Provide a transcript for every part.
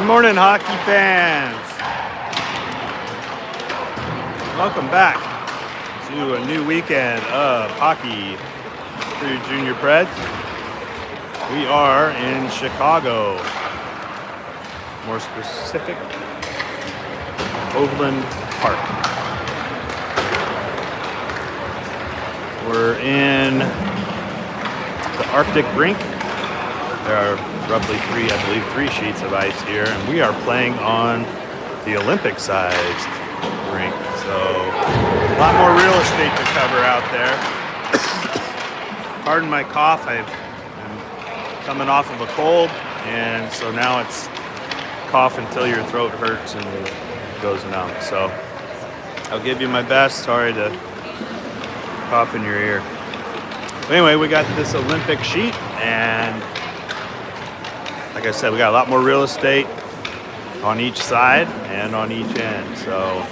Good morning, hockey fans. Welcome back to a new weekend of hockey for your Junior Preds. We are in Chicago, more specific, Overland Park. We're in the Arctic rink. There are roughly three sheets of ice here, and we are playing on the Olympic-sized rink. So a lot more real estate to cover out there. Pardon my cough. I'm coming off of a cold, and so now it's cough until your throat hurts and goes numb. So I'll give you my best. Sorry to cough in your ear. But anyway, we got this Olympic sheet, and like I said, we got a lot more real estate on each side and on each end. So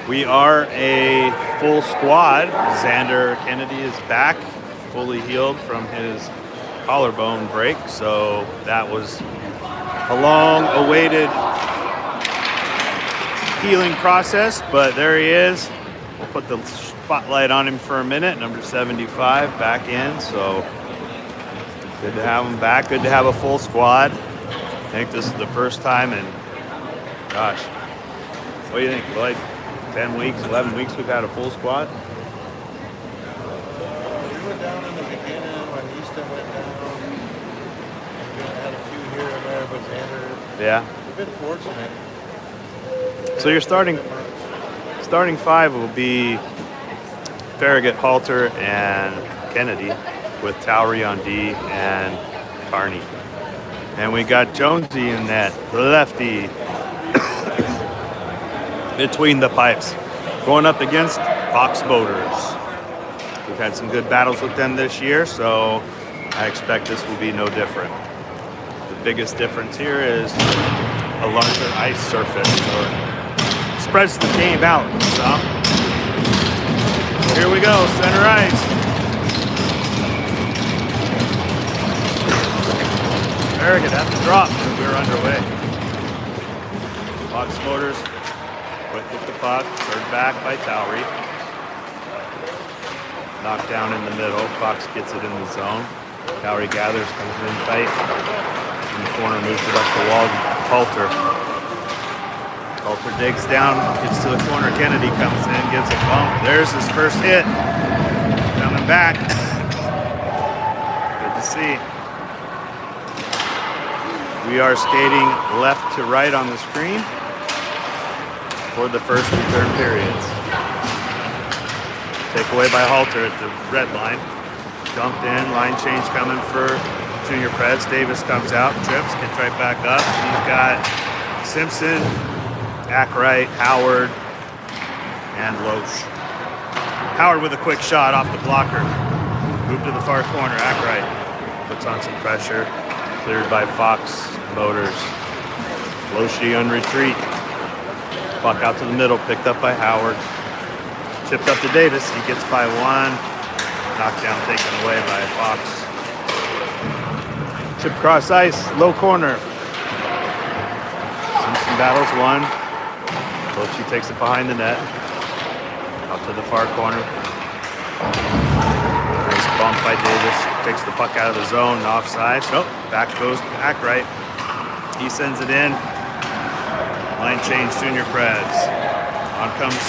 we are a full squad. Xander Kennedy is back, fully healed from his collarbone break. So that was a long-awaited healing process, but there he is. We'll put the spotlight on him for a minute. Number 75 back in. So good to have him back. Good to have a full squad. I think this is the first time in, gosh, what do you think? Like 10 weeks, 11 weeks we've had a full squad? We went down in the beginning when Easton went down. We had a few here and there, but Xander. Yeah. We've been fortunate. So your starting five will be Farragut, Halter, and Kennedy, with Towery on D and Carney. And we got Jonesy in that, the lefty, between the pipes, going up against Fox Motors. We've had some good battles with them this year, so I expect this will be no different. The biggest difference here is a larger ice surface, so it spreads the game out some. So here we go, center ice. Farragut had to drop because we were underway. Fox Motors, quick with the puck, third back by Towery. Knocked down in the middle, Fox gets it in the zone. Towery gathers, comes in tight. In the corner, moves it up the wall, Halter. Halter digs down, gets to the corner, Kennedy comes in, gives a bump. There's his first hit. Coming back. Good to see. We are skating left to right on the screen for the first and third periods. Takeaway by Halter at the red line. Dumped in, line change coming for Junior Preds. Davis comes out, trips, gets right back up. He's got Simpson, Ackright, Howard, and Loesch. Howard with a quick shot off the blocker. Move to the far corner, Ackright puts on some pressure. Cleared by Fox Motors. Loesch on retreat. Puck out to the middle, picked up by Howard. Chipped up to Davis. He gets by one. Knocked down, taken away by Fox. Chip cross ice, low corner. Simpson battles one. Loesch takes it behind the net. Out to the far corner. Nice bump by Davis. Takes the puck out of the zone, offside. Oh, back goes Ackright. He sends it in. Line change, Junior Preds. On comes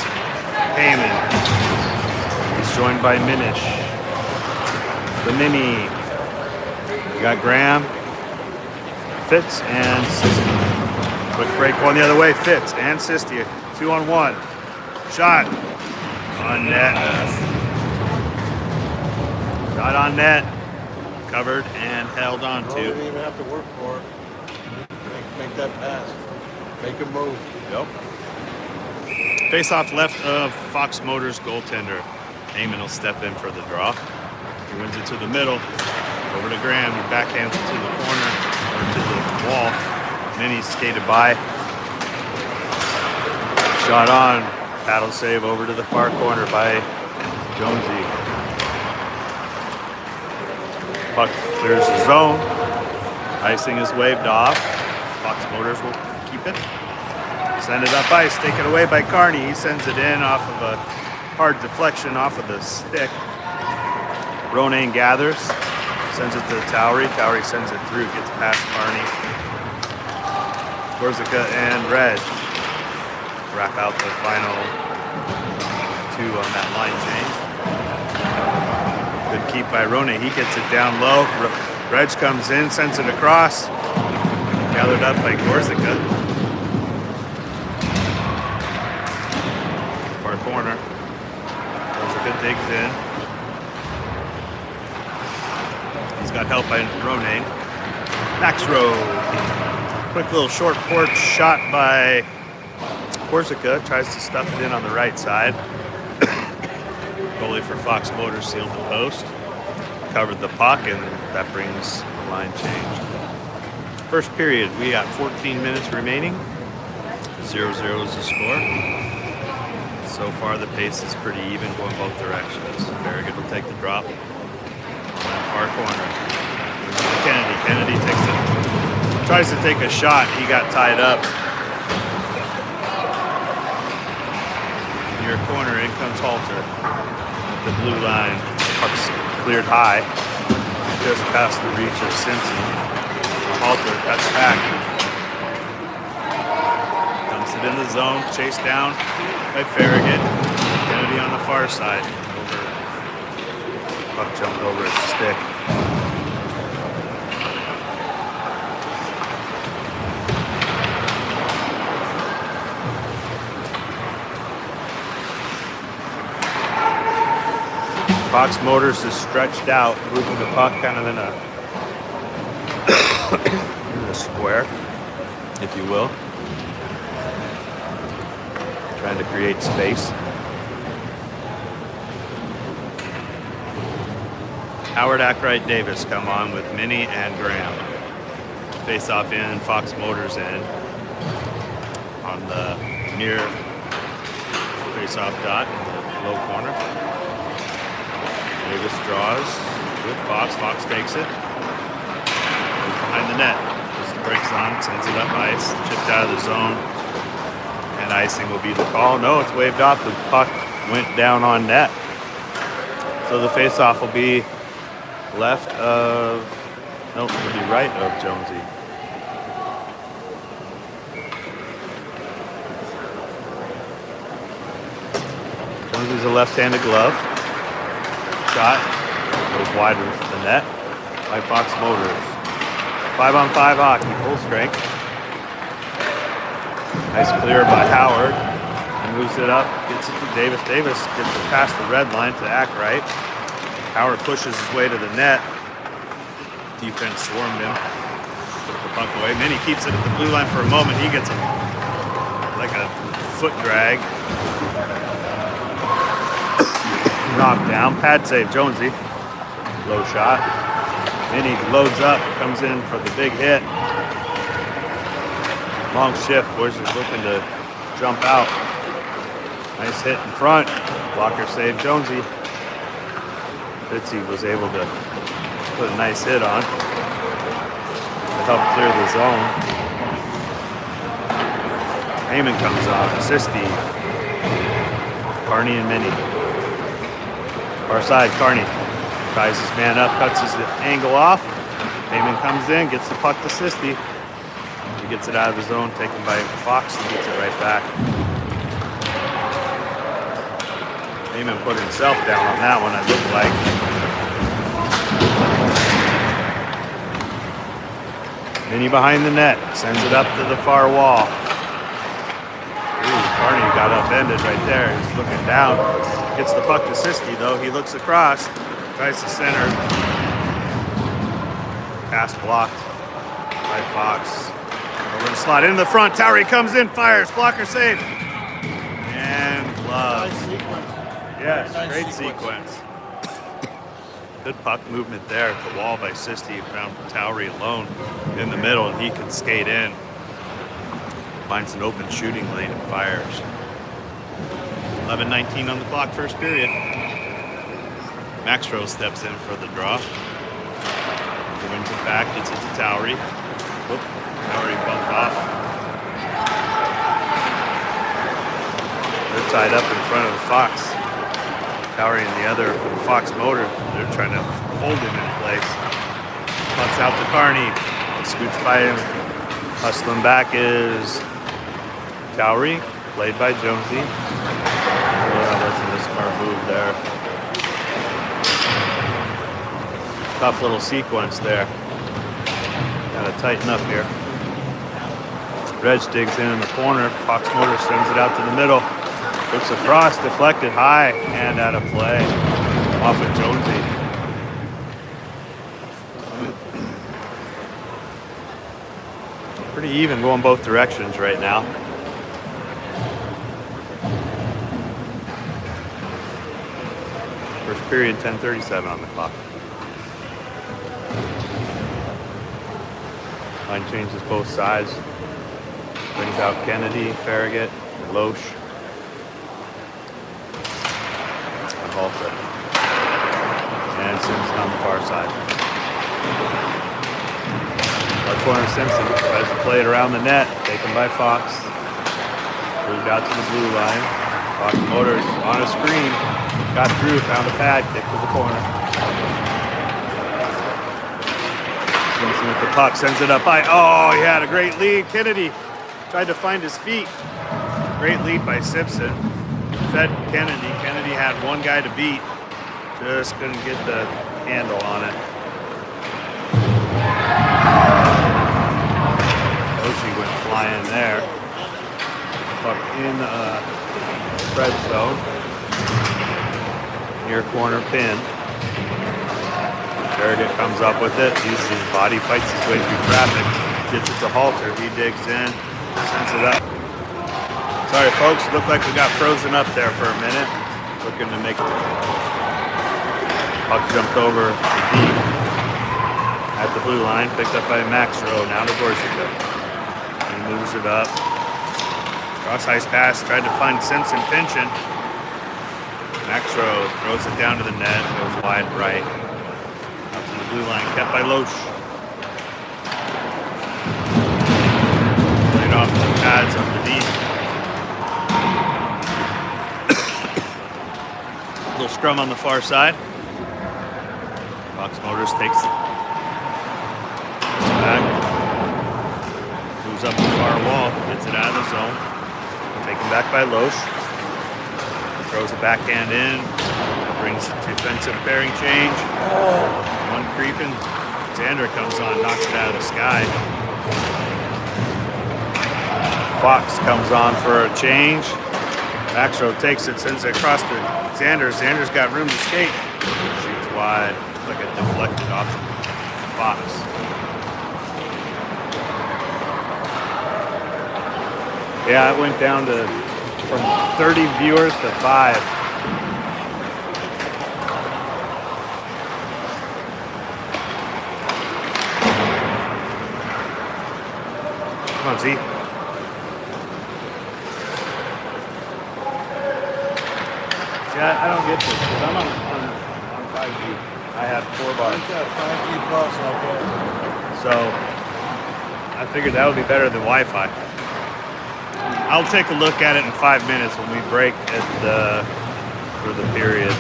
Heyman. He's joined by Minish. The Mini. We got Graham, Fitz, and Sisti. Quick break going the other way. Fitz and Sisti. 2-on-1. Shot. On net. Shot on net. Covered and held on to. You don't even have to work for it. Make that pass. Make a move. Yep. Face off left of Fox Motors goaltender. Heyman will step in for the draw. He wins it to the middle. Over to Graham. He backhands it to the corner or to the wall. And then he skated by. Shot on. Paddle save over to the far corner by Jonesy. Puck clears the zone. Icing is waved off. Fox Motors will keep it. Send it up ice, taken away by Carney. He sends it in off of a hard deflection off of the stick. Ronayne gathers, sends it to Towery. Towery sends it through, gets past Carney. Corsica and Red wrap out the final 2 on that line change. Good keep by Ronayne. He gets it down low. Reg comes in, sends it across. Gathered up by Corsica. Far corner. Corsica digs in. He's got help by Ronayne. Max Rowe. Quick little short porch shot by Corsica. Tries to stuff it in on the right side. Goalie for Fox Motors sealed the post. Covered the puck, and that brings the line change. First period, we got 14 minutes remaining. 0-0 is the score. So far, the pace is pretty even, going both directions. Farragut will take the drop. On that far corner. Kennedy takes it. Tries to take a shot. He got tied up. Near corner, in comes Halter. At the blue line. Puck's cleared high. Just past the reach of Simpson. Halter cuts back. Dumps it in the zone. Chased down by Farragut. Kennedy on the far side. Puck jumped over his stick. Fox Motors is stretched out, moving the puck kind of in a square, if you will. Trying to create space. Howard, Ackright, Davis come on with Minnie and Graham. Face off in, Fox Motors end. On the near face off dot in the low corner. Davis draws with Fox. Fox takes it. Goes behind the net. Puts the brakes on, sends it up ice. Chipped out of the zone. And icing will be the call. No, it's waved off. The puck went down on net. So the face-off will be left of... No, it will be right of Jonesy. Jonesy's a left-handed glove. Shot goes wide of the net by Fox Motors. 5-on-5 hockey, full strength. Nice clear by Howard. He moves it up, gets it to Davis. Davis gets it past the red line to Ackright. Howard pushes his way to the net. Defense swarmed him. Took the puck away. Minnie keeps it at the blue line for a moment. He gets like a foot drag. Knocked down. Pad save, Jonesy. Low shot. Minnie loads up, comes in for the big hit. Long shift. Boys is looking to jump out. Nice hit in front. Blocker save, Jonesy. Fitzy was able to put a nice hit on to help clear the zone. Heyman comes on. Sisti. Carney and Minnie. Far side, Carney tries his man up, cuts his angle off. Heyman comes in, gets the puck to Sisti. He gets it out of the zone, taken by Fox, and gets it right back. Heyman put himself down on that one, it looked like. Minnie behind the net, sends it up to the far wall. Ooh, Carney got upended right there. He's looking down. Gets the puck to Sisti, though. He looks across, tries to center. Pass blocked by Fox. Over the slot, into the front. Towery comes in, fires. Blocker save. And glove. Nice sequence. Yes, Nice great sequence. Good puck movement there at the wall by Sisti. Found Towery alone in the middle, and he can skate in. Finds an open shooting lane and fires. 11:19 on the clock, first period. Maxrow steps in for the draw. Wins it back, gets it to Towery. Whoop. Already bumped off. They're tied up in front of the Fox. Towery and the other Fox motor, they're trying to hold him in place. Bumps out to Carney. Scoots by him. Hustling back is Towery, played by Jonesy. Yeah, wasn't a smart move there. Tough little sequence there. Gotta tighten up here. Reg digs in the corner. Fox motor sends it out to the middle. Looks across, deflected high, and out of play. Off of Jonesy. Pretty even going both directions right now. First period, 10:37 on the clock. Line changes both sides. Brings out Kennedy, Farragut, Loesch, and Halter. And Simpson on the far side. Left corner Simpson tries to play it around the net, taken by Fox. Moved out to the blue line. Fox Motors on a screen. Got through, found a pad, kicked to the corner. Simpson with the puck, sends it up high. Oh, he had a great lead. Kennedy tried to find his feet. Great lead by Simpson. Fed Kennedy. Kennedy had one guy to beat. Just couldn't get the handle on it. Oshie went flying there. Puck in the red zone. Near corner pin. Farragut comes up with it. Uses his body, fights his way through traffic. Gets it to Halter. He digs in. Sends it up. Sorry folks, it looked like we got frozen up there for a minute. Looking to make it. Puck jumped over the deep at the blue line, picked up by Maxrow, now to Gorsica. He moves it up. Cross ice pass, tried to find Simpson pinching. Maxrow throws it down to the net, goes wide right. Up to the blue line, kept by Loesch. Played off the pads underneath. Little scrum on the far side. Fox Motors takes it back, moves up the far wall, gets it out of the zone, taken back by Loesch, throws it backhand in, brings the defensive bearing change, one creeping, Xander comes on, knocks it out of the sky. Fox comes on for a change, Maxrow takes it, sends it across to Xander. Xander's got room to skate, shoots wide. Like it deflected off the Fox. Yeah, it went down to from 30 viewers to 5. Come on, Z. See, I don't get this because I'm on 5G. I have 4 bars. So I figured that would be better than Wi-Fi. I'll take a look at it in 5 minutes when we break for the period,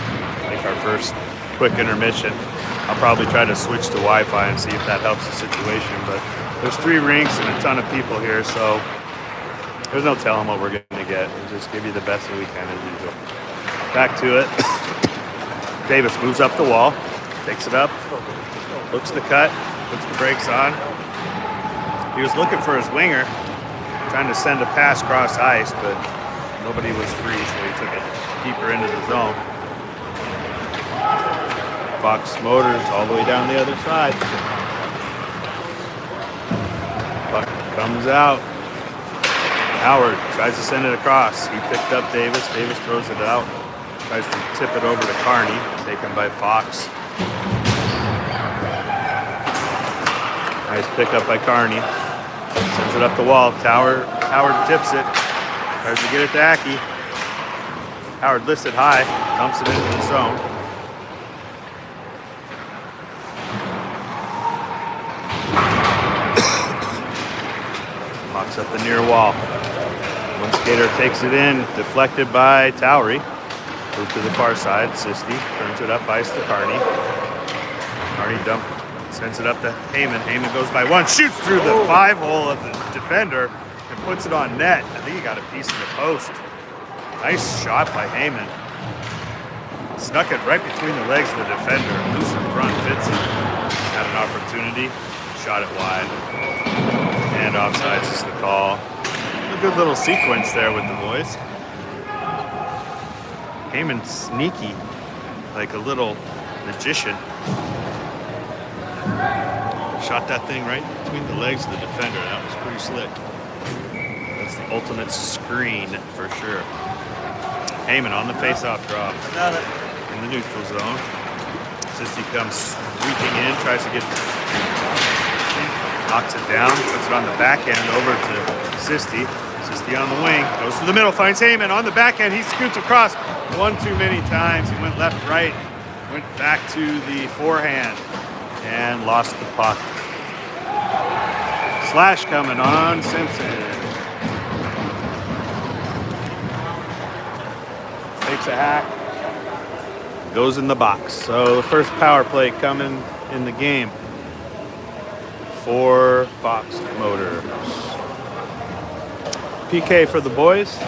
make our first quick intermission. I'll probably try to switch to Wi-Fi and see if that helps the situation. But there's 3 rinks and a ton of people here, so there's no telling what we're going to get. We'll just give you the best that we can as usual. Back to it. Davis moves up the wall. Takes it up, looks the cut, puts the brakes on. He was looking for his winger, trying to send a pass cross ice, but nobody was free, so he took it deeper into the zone. Fox Motors all the way down the other side. Puck comes out. Howard tries to send it across. He picked up Davis. Davis throws it out. Tries to tip it over to Carney, taken by Fox. Nice pickup by Carney. Sends it up the wall. Howard tips it. Tries to get it to Aki. Howard lifts it high. Dumps it into the zone. Fox up the near wall. One skater takes it in, deflected by Towery. Move to the far side. Sisti turns it up by Carney. Carney sends it up to Heyman. Heyman goes by one, shoots through the 5-hole of the defender and puts it on net. I think he got a piece of the post. Nice shot by Heyman. Snuck it right between the legs of the defender. Loose in front, fits it. Had an opportunity, shot it wide. And offsides is the call. A good little sequence there with the boys. Heyman sneaky, like a little magician. Shot that thing right between the legs of the defender. That was pretty slick. That's the ultimate screen for sure. Heyman on the face-off drop. In the neutral zone. Sisti comes sweeping in, tries to get, knocks it down, puts it on the backhand over to Sisti. Sisti on the wing, goes to the middle, finds Heyman on the backhand. He scoots across one too many times. He went left, right, went back to the forehand and lost the puck. Slash coming on Simpson. Takes a hack. Goes in the box. So the first power play coming in the game for Fox Motors. PK for the boys.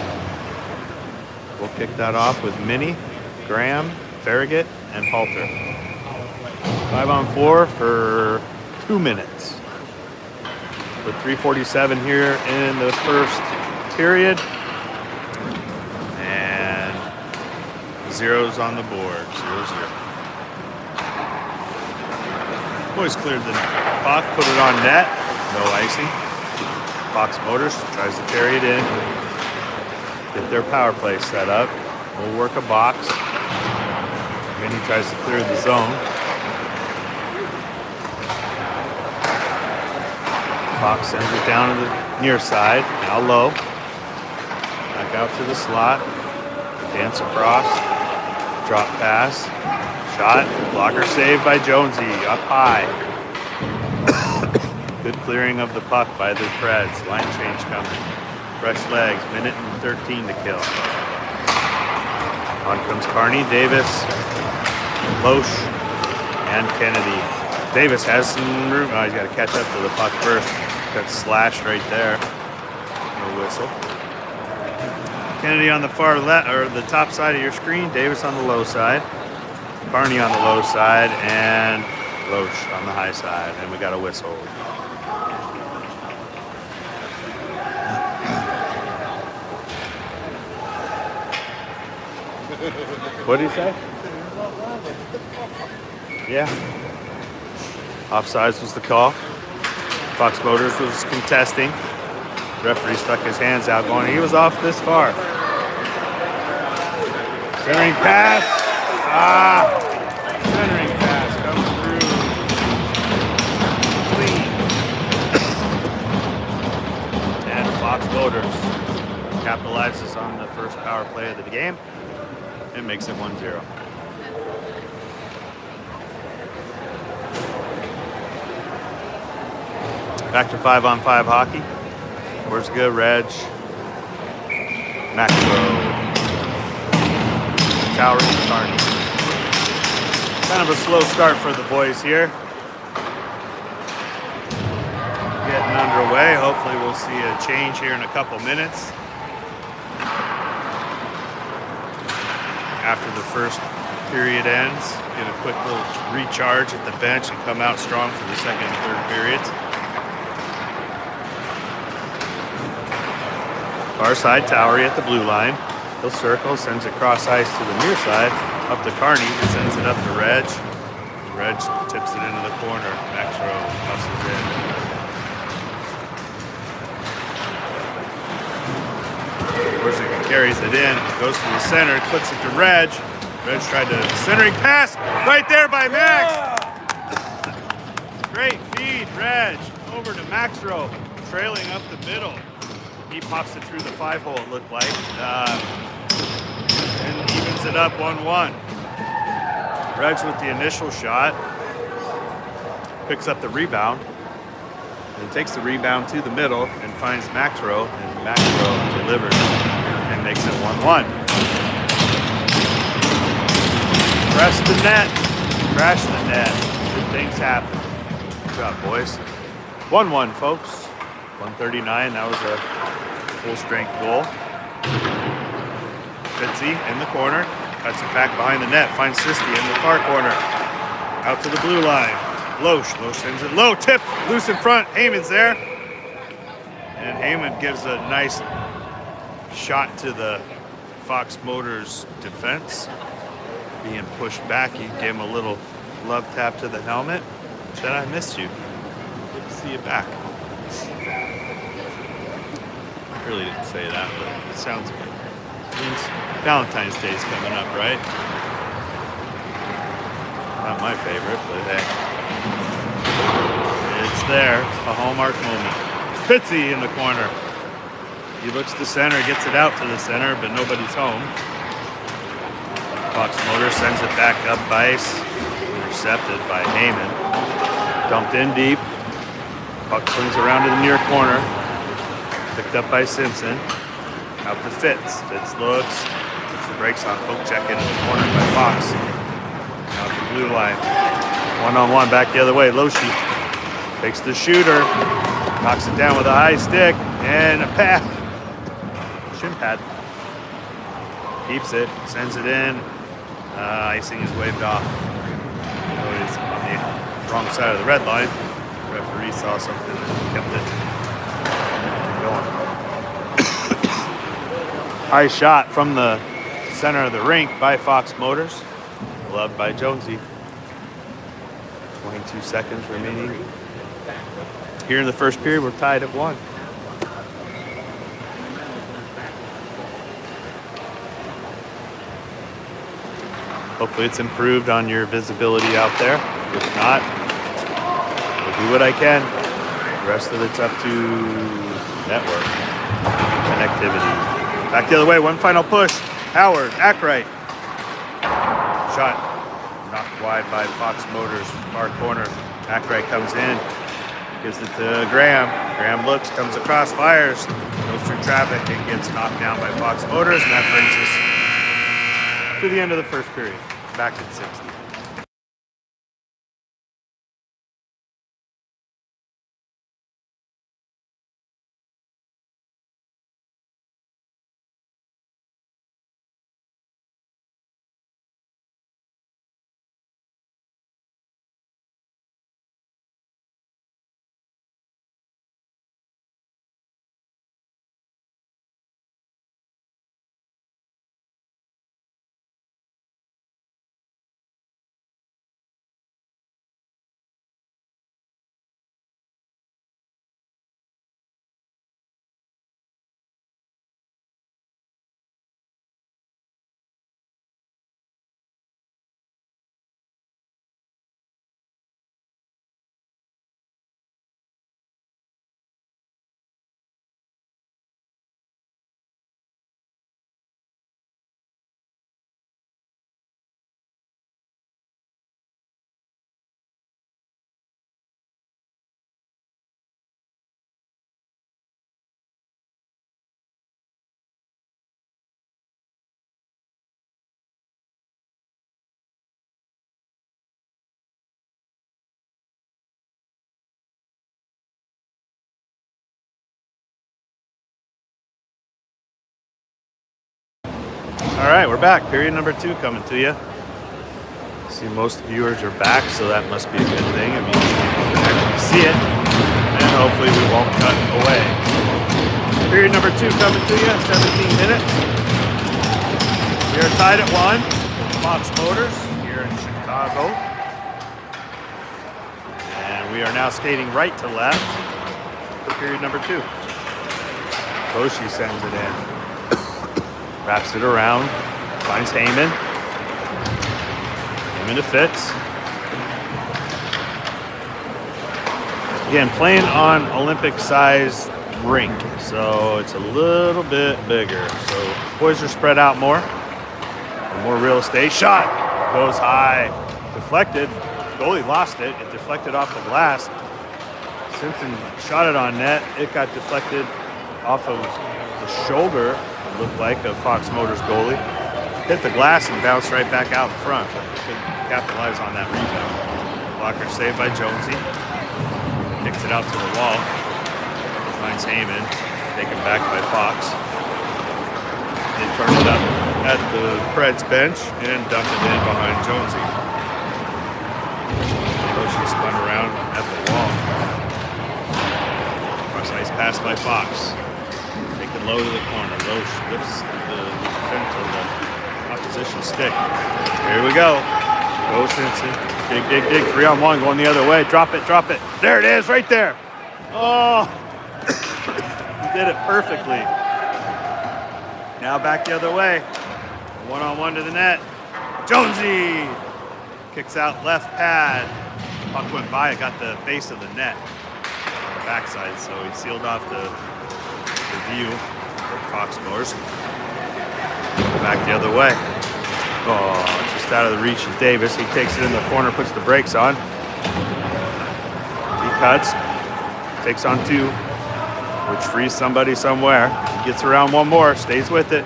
We'll kick that off with Minnie, Graham, Farragut, and Halter. 5-on-4 for 2 minutes. With 3:47 here in the first period. Zeros on the board, 0-0. Boys cleared the puck, put it on net, no icing. Fox Motors tries to carry it in, get their power play set up. We'll work a box. Minnie tries to clear the zone. Fox sends it down to the near side, now low. Back out to the slot, dance across. Drop pass, shot, blocker save by Jonesy, up high. Good clearing of the puck by the Preds. Line change coming. Fresh legs, minute and 13 to kill. On comes Carney, Davis, Loesch, and Kennedy. Davis has some room. Oh, he's got to catch up to the puck first. Got slashed right there. No whistle. Kennedy on the far left, or the top side of your screen. Davis on the low side. Carney on the low side, and Loesch on the high side. And we got a whistle. What did he say? Yeah. Offsides was the call. Fox Motors was contesting. Referee stuck his hands out going, he was off this far. Centering pass. Centering pass comes through. Clean. And Fox Motors capitalizes on the first power play of the game and makes it 1-0. Back to 5-on-5 hockey. Corsica, Reg, Maxwell, Towery, and Carney. Kind of a slow start for the boys here. Getting underway. Hopefully we'll see a change here in a couple minutes. After the first period ends, get a quick little recharge at the bench and come out strong for the second and third periods. Far side, Towery at the blue line. He'll circle, sends it cross ice to the near side, up to Carney, who sends it up to Reg. Reg tips it into the corner. Maxro muscles in. Corsica carries it in, goes to the center, puts it to Reg. Reg tried to centering pass right there by Max. Great feed, Reg, over to Maxro, trailing up the middle. He pops it through the 5-hole, it looked like, and evens it up 1-1. Reg with the initial shot, picks up the rebound, and takes the rebound to the middle and finds Maxrow, and Maxrow delivers and makes it 1-1. Press the net, crash the net. Good things happen. Good job, boys. 1-1, folks. 139. That was a full-strength goal. Fitzy in the corner, cuts it back behind the net, finds Sisti in the far corner. Out to the blue line. Loesch sends it low, tip, loose in front. Heyman's there. And Heyman gives a nice shot to the Fox Motors defense. Being pushed back, he gave him a little love tap to the helmet. Said, I missed you. Good to see you back. I really didn't say that, but it sounds good. Means Valentine's Day's coming up, right? Not my favorite, but hey. It's there. A hallmark moment. Fitzy in the corner. He looks to center, gets it out to the center, but nobody's home. Fox Motor sends it back up ice. Intercepted by Heyman. Dumped in deep. Puck swings around to the near corner. Picked up by Simpson. Out to Fitz. Fitz looks. Puts the brakes on. Poke check into the corner by Fox. Out the blue line. 1-on-1 back the other way. Loesch takes the shooter. Knocks it down with a high stick. And a pad. Shin pad. Keeps it. Sends it in. Icing is waved off. He's on the wrong side of the red line. The referee saw something and kept it going. High shot from the center of the rink by Fox Motors. Gloved by Jonesy. 22 seconds remaining. Here in the first period, we're tied at 1. Hopefully it's improved on your visibility out there. If not, I'll do what I can. The rest of it's up to network connectivity. Back the other way, one final push. Howard, Ackright. Shot knocked wide by Fox Motors, far corner. Ackright comes in, gives it to Graham. Graham looks, comes across, fires, goes through traffic and gets knocked down by Fox Motors, and that brings us to the end of the first period. Back at 60. All right, we're back. Period number 2 coming to you. See, most viewers are back, so that must be a good thing. It means you can actually see it, and hopefully we won't cut away. Period number 2 coming to you, 17 minutes. We are tied at 1 with Fox Motors here in Chicago. And we are now skating right to left for period number 2. Boshi sends it in. Wraps it around, finds Heyman. Heyman to Fitz. Again, playing on Olympic-sized rink, so it's a little bit bigger. So boys are spread out more. More real estate. Shot goes high, deflected. Goalie lost it. It deflected off the glass. Simpson shot it on net. It got deflected off of the shoulder, it looked like, of Fox Motors goalie. Hit the glass and bounced right back out in front. Couldn't capitalize on that rebound. Blocker saved by Jonesy. Kicks it out to the wall. Finds Heyman. Taken back by Fox. They turn it up at the Preds bench and dump it in behind Jonesy. She spun around at the wall. Cross ice pass by Fox. Taken low to the corner. Low lifts the defense of the opposition stick. Here we go. Go Simpson. Dig, dig, dig. 3-on-1 going the other way. Drop it, drop it. There it is, right there. Oh, he did it perfectly. Now back the other way. 1-on-1 to the net. Jonesy kicks out left pad. Puck went by, it got the base of the net on the backside, so he sealed off the view for Fox scores. Back the other way. Oh, just out of the reach of Davis. He takes it in the corner, puts the brakes on. He cuts, takes on 2, which frees somebody somewhere. He gets around one more, stays with it.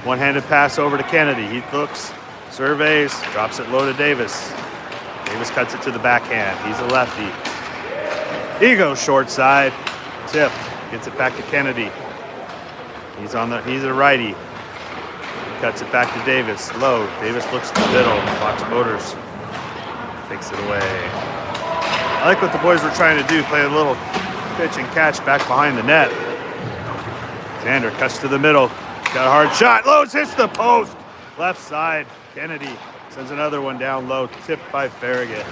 One-handed pass over to Kennedy. He looks, surveys, drops it low to Davis. Davis cuts it to the backhand. He's a lefty. He goes short side. Tipped. Gets it back to Kennedy. He's a righty. He cuts it back to Davis. Low. Davis looks to the middle. Fox Motors takes it away. I like what the boys were trying to do. Play a little pitch and catch back behind the net. Xander cuts to the middle. Got a hard shot. Lowe's hits the post. Left side. Kennedy sends another one down low, tipped by Farragut.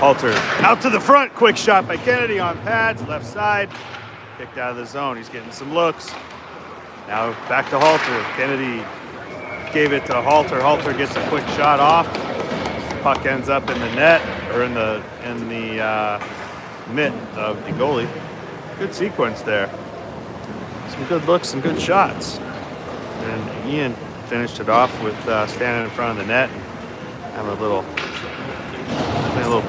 Halter out to the front, quick shot by Kennedy on pads, left side. Kicked out of the zone, he's getting some looks. Now back to Halter. Kennedy gave it to Halter. Halter gets a quick shot off. Puck ends up in the net, or in the mitt of the goalie. Good sequence there. Some good looks, some good shots. And Ian finished it off with standing in front of the net and having a little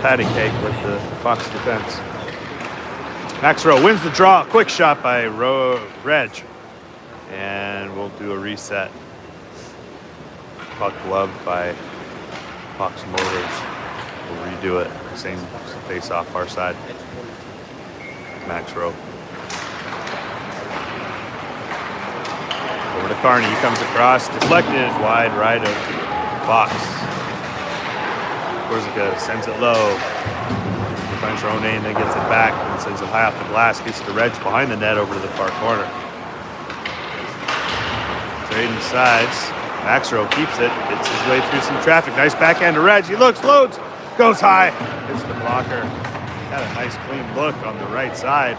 patty cake with the Fox defense. Max Rowe wins the draw. Quick shot by Reg. And we'll do a reset. Puck gloved by Fox Motors. We'll redo it. Same face off far side. Max Rowe. Over to Carney, he comes across, deflected wide right of Fox. Corsica sends it low. Finds Ronayne, then gets it back and sends it high off the glass, gets the Reg behind the net over to the far corner. Trading sides. Maxrow keeps it, gets his way through some traffic. Nice backhand to Reg. He looks, loads, goes high. Hits the blocker. Got a nice clean look on the right side.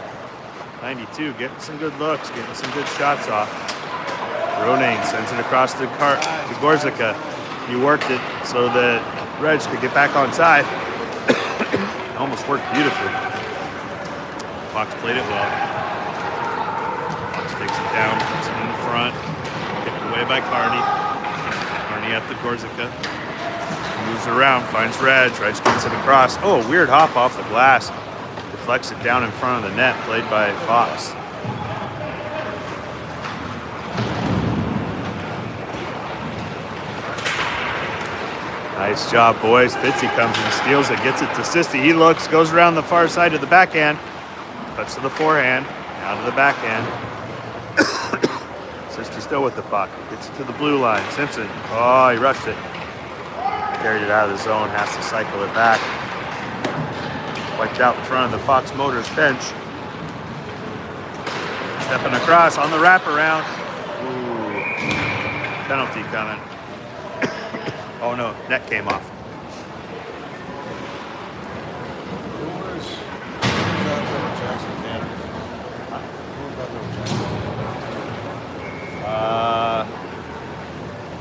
92, getting some good looks, getting some good shots off. Ronayne sends it across to Gorzica. He worked it so that Reg could get back on side. Almost worked beautifully. Fox played it well. Fox takes it down, puts it in the front. Kicked away by Carney. Carney at the Gorzica. Moves around, finds Reg. Reg gets it across. Oh, weird hop off the glass. Deflects it down in front of the net, played by Fox. Nice job, boys. Fitzy comes and steals it, gets it to Sisti. He looks, goes around the far side to the backhand. Cuts to the forehand, now to the backhand. Sisti still with the puck. Gets it to the blue line. Simpson, oh, he rushed it. Carried it out of the zone, has to cycle it back. Wiped out in front of the Fox Motors bench. Stepping across on the wraparound. Ooh, penalty coming. Oh no, net came off. Who was out there with Jackson Campbell? Who was out there with Jackson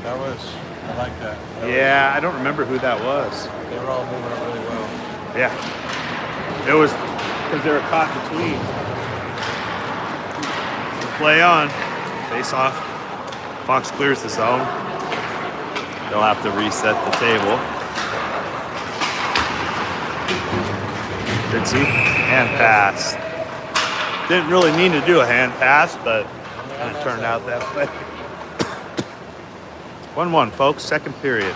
That was, I like that. Yeah, I don't remember who that was. They were all moving it really well. Yeah. It was because they were caught between. Play on. Face off. Fox clears the zone. They'll have to reset the table. Fitzy, hand pass. Didn't really mean to do a hand pass, but kind of turned out that way. 1-1, folks, second period.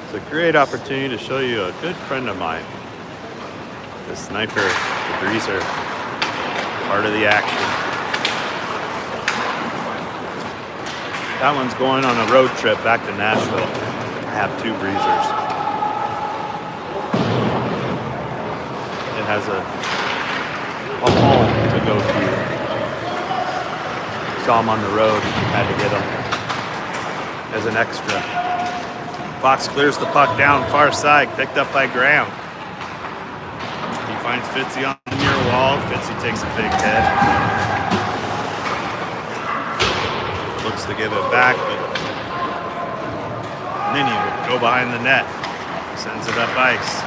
It's a great opportunity to show you a good friend of mine. The sniper, the greaser, part of the action. That one's going on a road trip back to Nashville. I have 2 breezers. It has a home to go to. Saw him on the road, had to get him as an extra. Fox clears the puck down far side, picked up by Graham. He finds Fitzy on the near wall. Fitzy takes a big hit. Looks to give it back, but then he would go behind the net. Sends it up ice.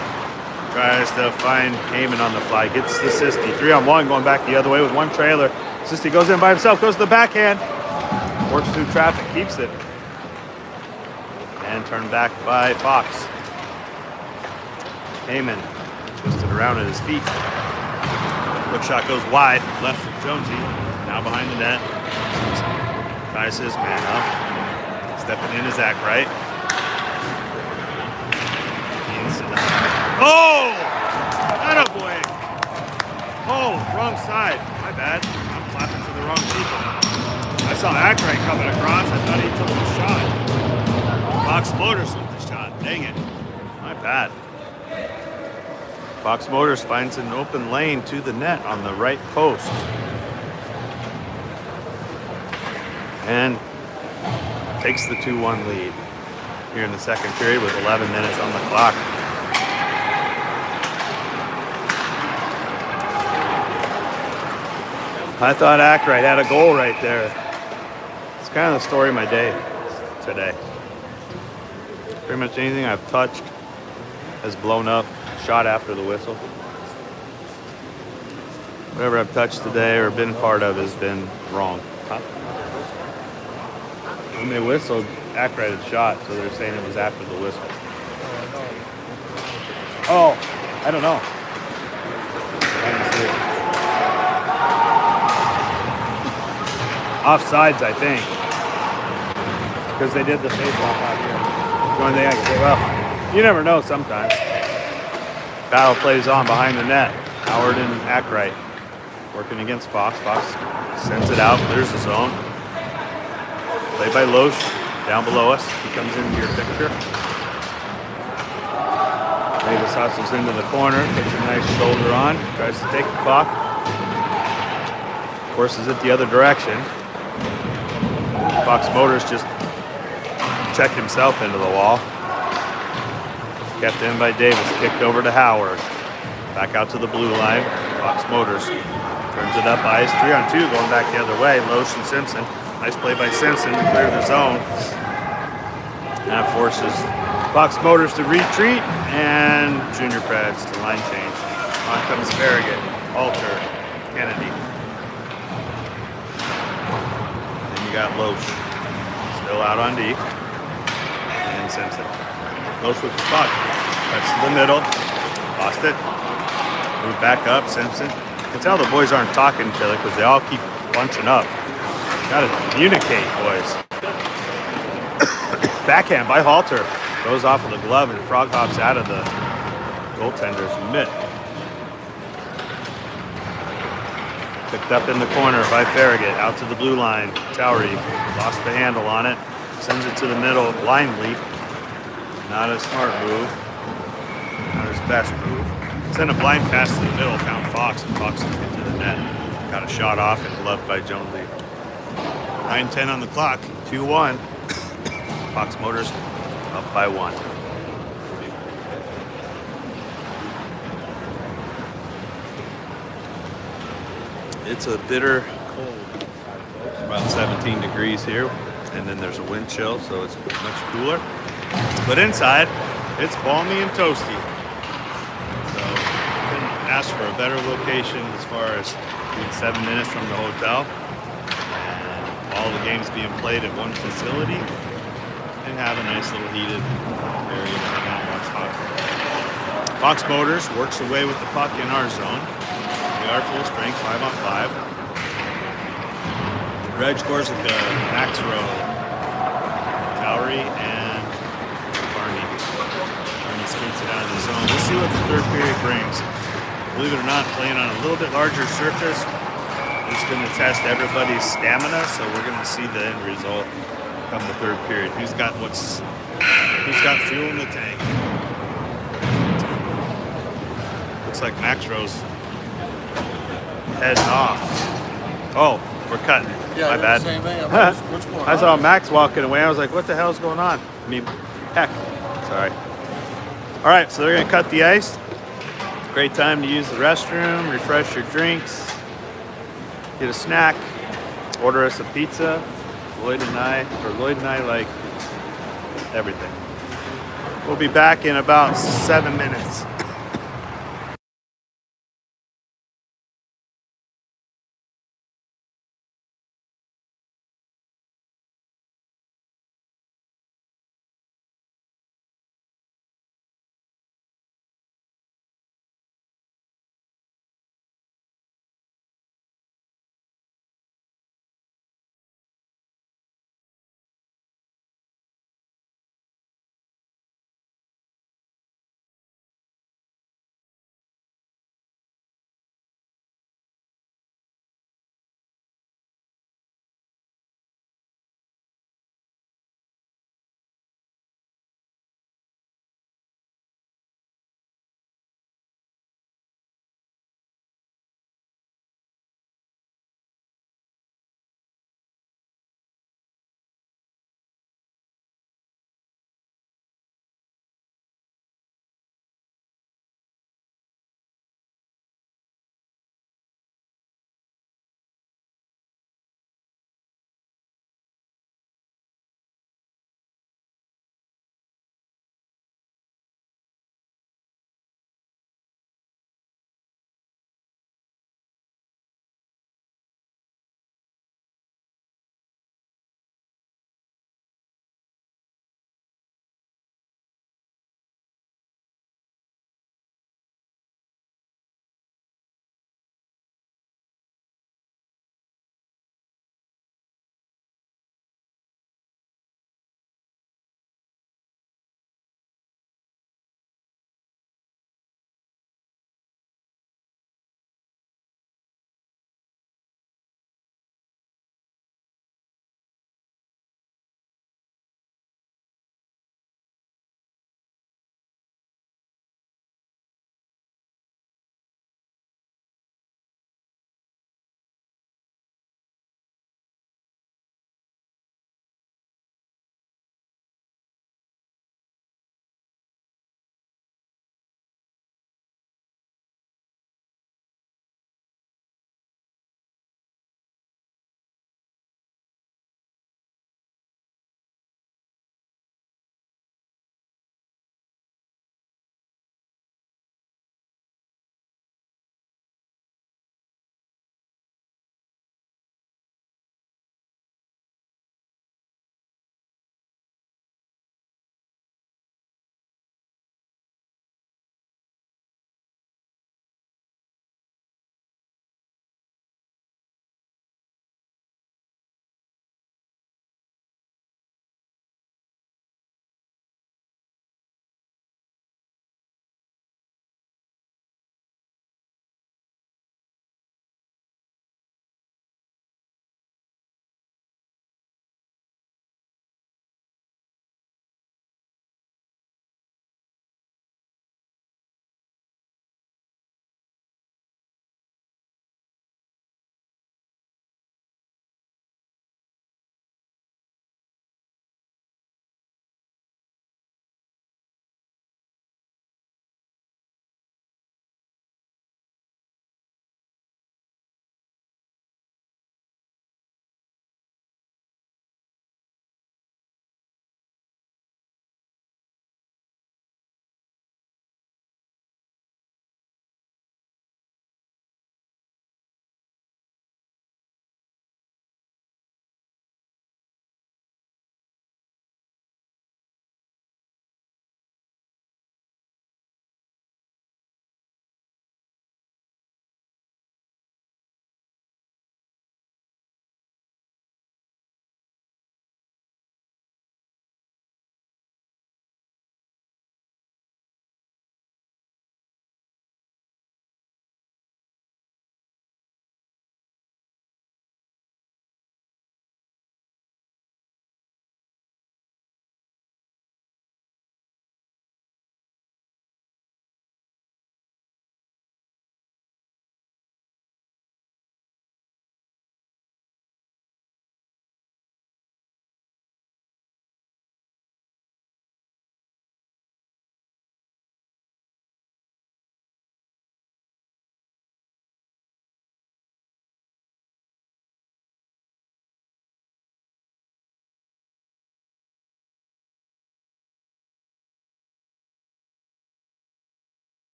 Tries to find Heyman on the fly. Gets the Sisty. 3-on-1 going back the other way with one trailer. Sisty goes in by himself. Goes to the backhand. Works through traffic. Keeps it. And turned back by Fox. Heyman twisted around at his feet. Hook shot goes wide. Left of Jonesy. Now behind the net. Tries his man up. Stepping in is Ackright. Oh! Attaboy! Oh, wrong side. My bad. I'm clapping to the wrong people. I saw Ackright coming across. I thought he took the shot. Fox Motors with the shot. Dang it. My bad. Fox Motors finds an open lane to the net on the right post. And takes the 2-1 lead here in the second period with 11 minutes on the clock. I thought Ackright had a goal right there. It's kind of the story of my day today. Pretty much anything I've touched has blown up, shot after the whistle. Whatever I've touched today or been part of has been wrong. When they whistled, Ackright had shot, so they're saying it was after the whistle. Oh, I don't know. I didn't see it. Offsides, I think, because they did the face-off out here. The only thing I can say, well, you never know sometimes. Battle plays on behind the net. Howard and Ackright working against Fox. Fox sends it out, clears the zone. Played by Loesch, down below us. He comes into your picture. Davis hustles into the corner, puts a nice shoulder on, tries to take the puck. Forces it the other direction. Fox Motors just checked himself into the wall. Kept in by Davis, kicked over to Howard. Back out to the blue line. Fox Motors turns it up ice. 3-on-2 going back the other way. Loesch and Simpson. Nice play by Simpson to clear the zone. That forces Fox Motors to retreat, and Junior Preds to line change. On comes Farragut, Alter, Kennedy. Then you got Loesch, still out on D, and Simpson. Loesch with the puck, cuts to the middle, lost it, moved back up, Simpson. You can tell the boys aren't talking to each other because they all keep bunching up. Gotta communicate, boys. Backhand by Halter. Goes off of the glove and frog hops out of the goaltender's mitt. Picked up in the corner by Farragut. Out to the blue line. Towery lost the handle on it. Sends it to the middle blindly. Not a smart move. Not his best move. Sent a blind pass to the middle. Found Fox, and Fox took it to the net. Got a shot off and gloved by Jonesy. 9:10 on the clock. 2-1. Fox Motors up by 1. It's a bitter cold. It's about 17 degrees here, and then there's a wind chill, so it's much cooler. But inside, it's balmy and toasty. So couldn't ask for a better location as far as being 7 minutes from the hotel. All the games being played at one facility, and have a nice little heated area to hang out and watch hockey. Fox Motors works away with the puck in our zone. We are full strength, 5-on-5. Reg scores with the Max Rowe, Cowrie, and Barney. Barney skates it out of the zone. We'll see what the third period brings. Believe it or not, playing on a little bit larger surface is going to test everybody's stamina, so we're going to see the end result come the third period. Who's got fuel in the tank? Looks like Max Rowe's heading off. Oh, we're cutting. Yeah, my bad. Same thing. What's going on? I saw Max walking away. I was like, what the hell's going on? I mean, heck. Sorry. All right, so they're going to cut the ice. Great time to use the restroom, refresh your drinks, get a snack, order us a pizza. Lloyd and I like everything. We'll be back in about 7 minutes.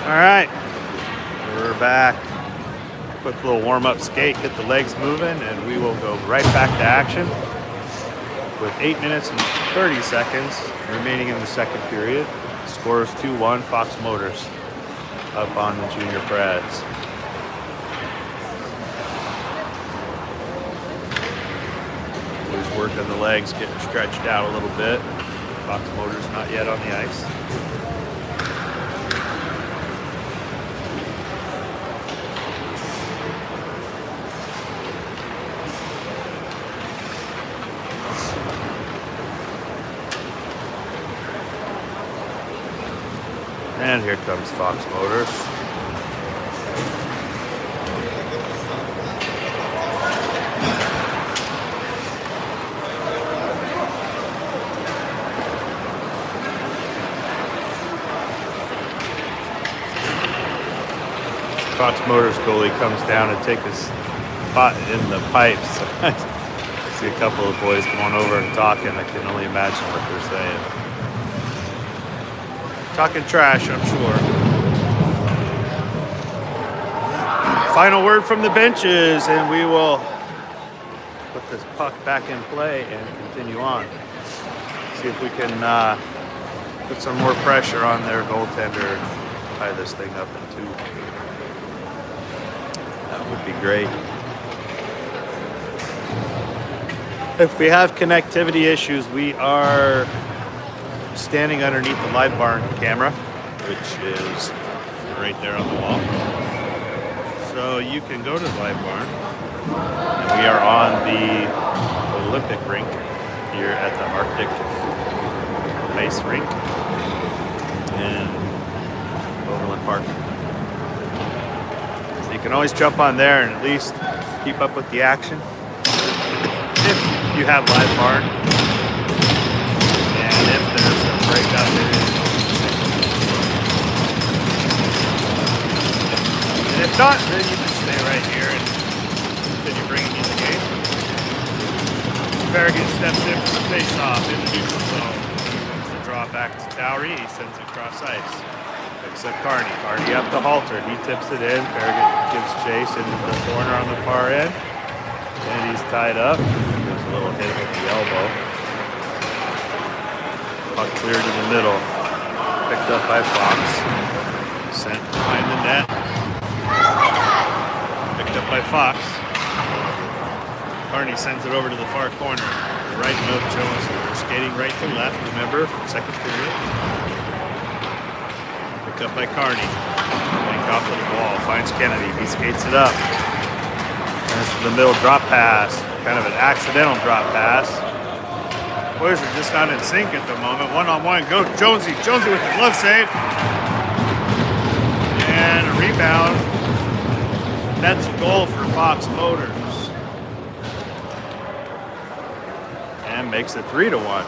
All right, we're back. Quick little warm-up skate, get the legs moving, and we will go right back to action with 8 minutes and 30 seconds remaining in the second period. Score is 2-1, Fox Motors up on the Junior Preds. Always working the legs, getting stretched out a little bit. Fox Motors not yet on the ice. And here comes Fox Motors. Fox Motors goalie comes down to take his spot in the pipes. See a couple of boys going over and talking. I can only imagine what they're saying. Talking trash, I'm sure. Final word from the benches, and we will put this puck back in play and continue on. See if we can put some more pressure on their goaltender, tie this thing up in two. That would be great. If we have connectivity issues, we are standing underneath the live barn camera, which is right there on the wall. So you can go to the live barn. And we are on the Olympic rink here at the Arctic Ice Rink in Overland Park. So you can always jump on there and at least keep up with the action if you have live barn. And if there's a breakout there. And if not, then you can stay right here and continue bringing in the game. Farragut steps in for the face-off in the neutral zone. It's the draw back to Towery. He sends it across ice. Picks up Carney. Carney up to Halter. He tips it in. Farragut gives chase into the corner on the far end. And he's tied up. There's a little hit with the elbow. Puck cleared in the middle. Picked up by Fox. Sent behind the net. Picked up by Fox. Carney sends it over to the far corner. Right of Jones. We're skating right to left, remember, second period. Picked up by Carney. Linked off of the wall. Finds Kennedy. He skates it up. Turns to the middle drop pass. Kind of an accidental drop pass. Boys are just not in sync at the moment. One-on-one. Go Jonesy. Jonesy with the glove save. And a rebound. That's a goal for Fox Motors. And makes it 3-1.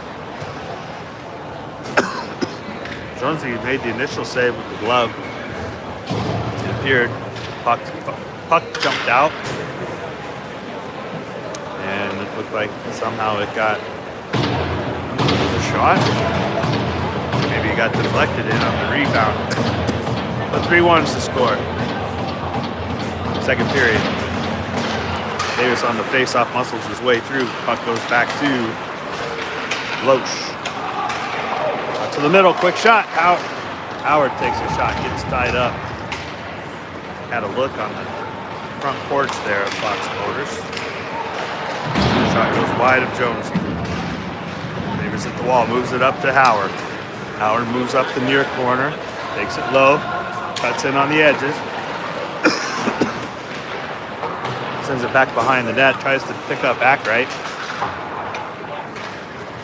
Jonesy made the initial save with the glove. It appeared puck jumped out. And it looked like somehow it got a shot. Maybe it got deflected in on the rebound. But 3-1's the score. Second period. Davis on the face-off muscles his way through. Puck goes back to Loesch. To the middle, quick shot. Howard takes a shot, gets tied up. Had a look on the front porch there of Fox Motors. Shot goes wide of Jonesy. Davis at the wall, moves it up to Howard. Howard moves up the near corner, takes it low, cuts in on the edges. Sends it back behind the net, tries to pick up Ackright.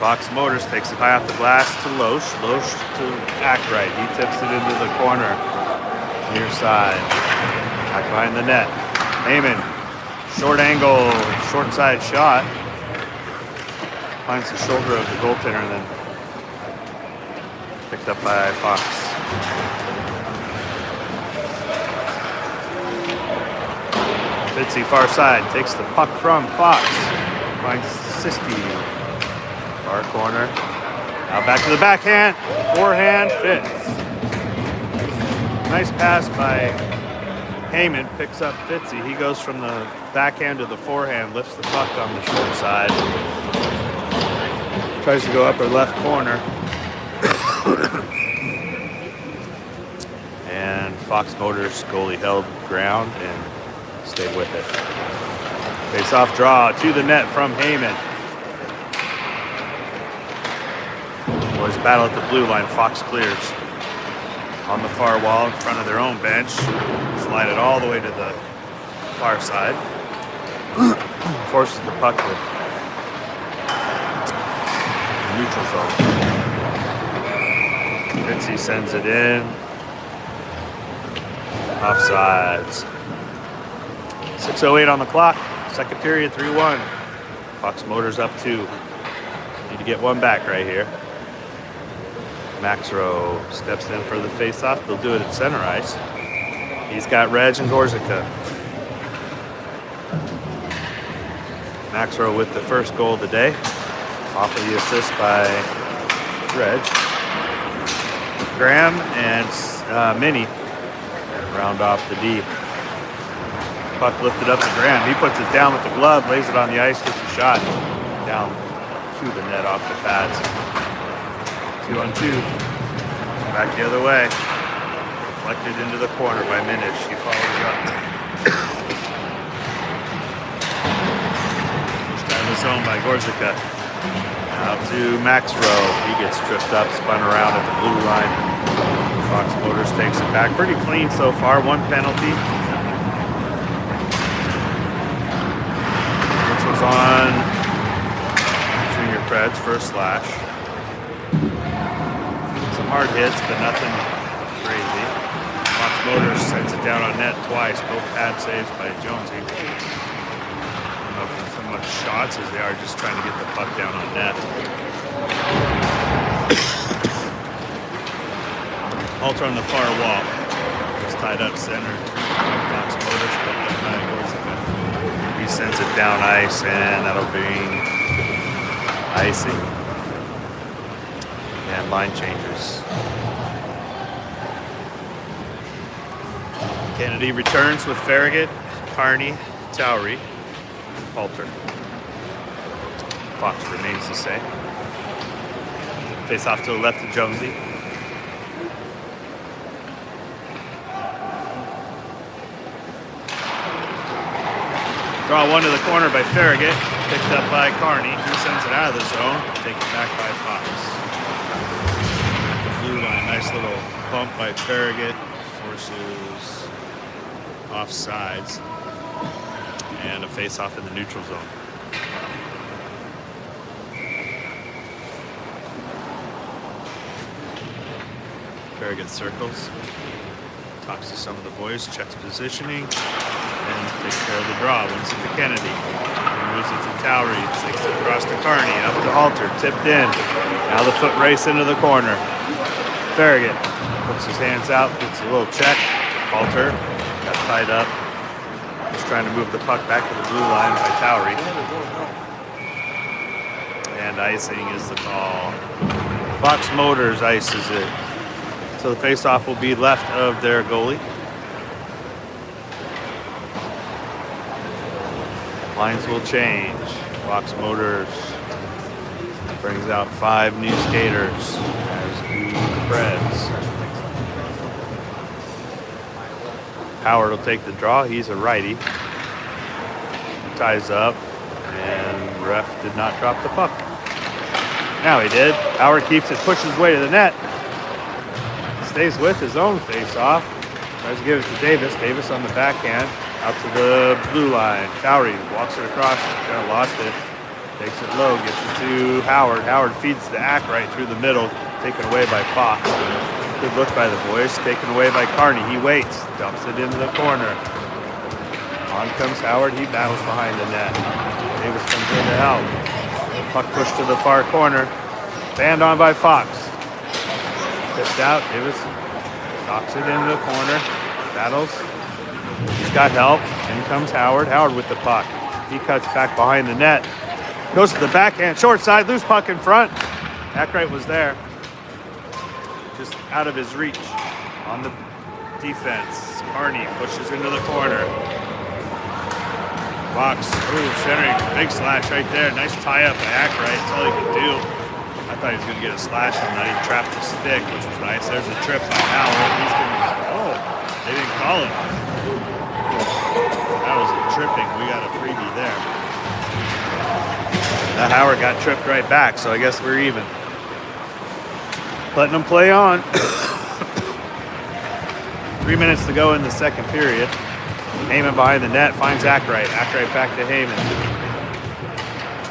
Fox Motors takes it high off the glass to Loesch. Loesch to Ackright. He tips it into the corner, near side. Back behind the net. Heyman, short angle, short side shot. Finds the shoulder of the goaltender and then picked up by Fox. Fitzy far side, takes the puck from Fox. Finds Siski. Far corner. Now back to the backhand. Forehand, Fitz. Nice pass by Heyman, picks up Fitzy. He goes from the backhand to the forehand, lifts the puck on the short side. Tries to go upper left corner. And Fox Motors goalie held ground and stayed with it. Face-off draw to the net from Heyman. Boys battle at the blue line. Fox clears on the far wall in front of their own bench. Slide it all the way to the far side. Forces the puck to the neutral zone. Fitzy sends it in. Offsides. 6:08 on the clock. Second period, 3-1. Fox Motors up 2. Need to get one back right here. Maxrow steps in for the face-off. They'll do it at center ice. He's got Reg and Gorzica. Maxrow with the first goal of the day. Off of the assist by Reg. Graham and Minnie round off the D. Puck lifted up to Graham. He puts it down with the glove, lays it on the ice, gets a shot down to the net off the pads. 2-on-2. Back the other way. Deflected into the corner by Minish. He follows up. Pushed out of the zone by Gorzica. Out to Maxrow. He gets tripped up, spun around at the blue line. Fox Motors takes it back. Pretty clean so far. One penalty, which was on Junior Preds for a slash. Some hard hits, but nothing crazy. Fox Motors sends it down on net twice. Both pad saves by Jonesy. I don't know if it's so much shots as they are just trying to get the puck down on net. Halter on the far wall. It's tied up center. Fox Motors, but he sends it down ice, and that'll bring icing and line changes. Kennedy returns with Farragut, Carney, Towery, Halter. Fox remains the same. Face off to the left of Jonesy. Draw one to the corner by Farragut, picked up by Carney. He sends it out of the zone, taken back by Fox. The blue line, nice little bump by Farragut, forces offsides, and a face-off in the neutral zone. Farragut circles, talks to some of the boys, checks positioning, and takes care of the draw. Wins it to Kennedy. He moves it to Towery. Takes it across to Carney. Up to Halter. Tipped in. Now the foot race into the corner. Farragut puts his hands out. Gets a little check. Halter got tied up. Just trying to move the puck back to the blue line by Towery. And icing is the call. Fox Motors ices it. So the face-off will be left of their goalie. Lines will change. Fox Motors brings out 5 new skaters, as do the Preds. Howard will take the draw. He's a righty. Ties up, and ref did not drop the puck. Now he did. Howard keeps it, pushes his way to the net. Stays with his own face-off. Tries to give it to Davis. Davis on the backhand. Out to the blue line. Towery walks it across. Kind of lost it. Takes it low. Gets it to Howard. Howard feeds the act right through the middle. Taken away by Fox. Good look by the boys. Taken away by Carney. He waits. Dumps it into the corner. On comes Howard. He battles behind the net. Davis comes in to help. Puck pushed to the far corner. Banned on by Fox. Tipped out. Davis knocks it into the corner. Battles. He's got help. In comes Howard. Howard with the puck. He cuts back behind the net. Goes to the backhand. Short side. Loose puck in front. Ackright was there. Just out of his reach. On the defense. Carney pushes into the corner. Fox, centering, big slash right there. Nice tie up by Ackright. That's all he could do. I thought he was going to get a slash on that. He trapped the stick, which was nice. There's a trip by Howard. He's going to, they didn't call it. That was a tripping. We got a freebie there. That Howard got tripped right back, so I guess we're even. Letting them play on. 3 minutes to go in the second period. Heyman behind the net finds Ackright. Ackright back to Heyman.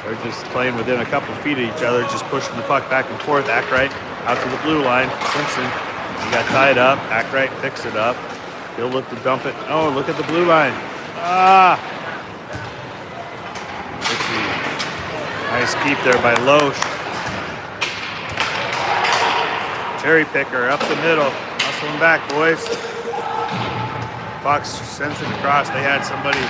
They're just playing within a couple feet of each other, just pushing the puck back and forth. Ackright out to the blue line. Simpson, he got tied up. Ackright picks it up. He'll look to dump it. Oh, look at the blue line. Let's see. Nice keep there by Loesch. Cherry picker up the middle. Hustling back, boys. Fox sends it across. They had somebody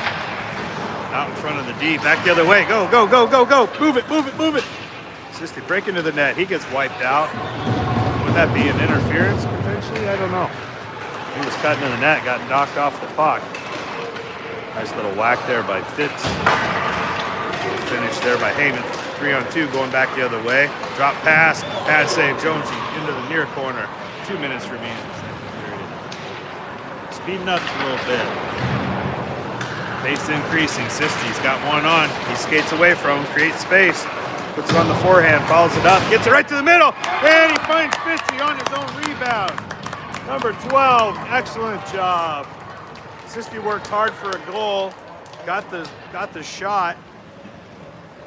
out in front of the D. Back the other way. Go, go, go, go, go. Move it, move it, move it. Sisty break into the net. He gets wiped out. Would that be an interference potentially? I don't know. He was cutting in the net, got knocked off the puck. Nice little whack there by Fitz. Finish there by Heyman. 3-on-2 going back the other way. Drop pass. Pad save. Jonesy into the near corner. 2 minutes remaining in the second period. Speeding up a little bit. Pace increasing. Sisty's got one on. He skates away from him, creates space. Puts it on the forehand, follows it up, gets it right to the middle, and he finds Fitzy on his own rebound. Number 12, excellent job. Sisty worked hard for a goal, got the shot,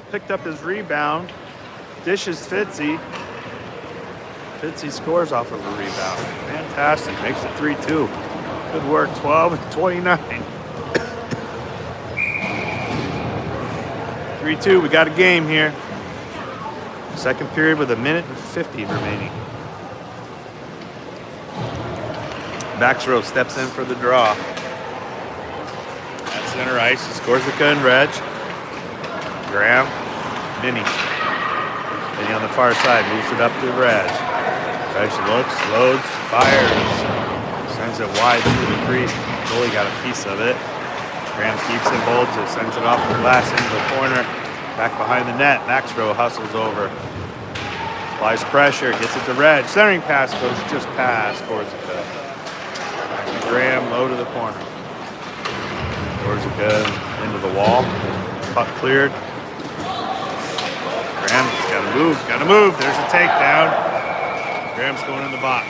picked up his rebound, dishes Fitzy. Fitzy scores off of a rebound. Fantastic, makes it 3-2. Good work, 12-29. 3-2, we got a game here. Second period with 1:50 remaining. Baxrow steps in for the draw. At center ice, he scores the gun, Reg. Graham, Minnie. Minnie on the far side, moves it up to Reg. Reg looks, loads, fires. Sends it wide through the crease. Goalie got a piece of it. Graham keeps it, holds it, sends it off the glass into the corner. Back behind the net, Maxrow hustles over. Applies pressure, gets it to Reg. Centering pass goes just past, scores a good. Back to Graham, low to the corner. Scores a good into the wall. Puck cleared. Graham's gotta move. There's a takedown. Graham's going in the box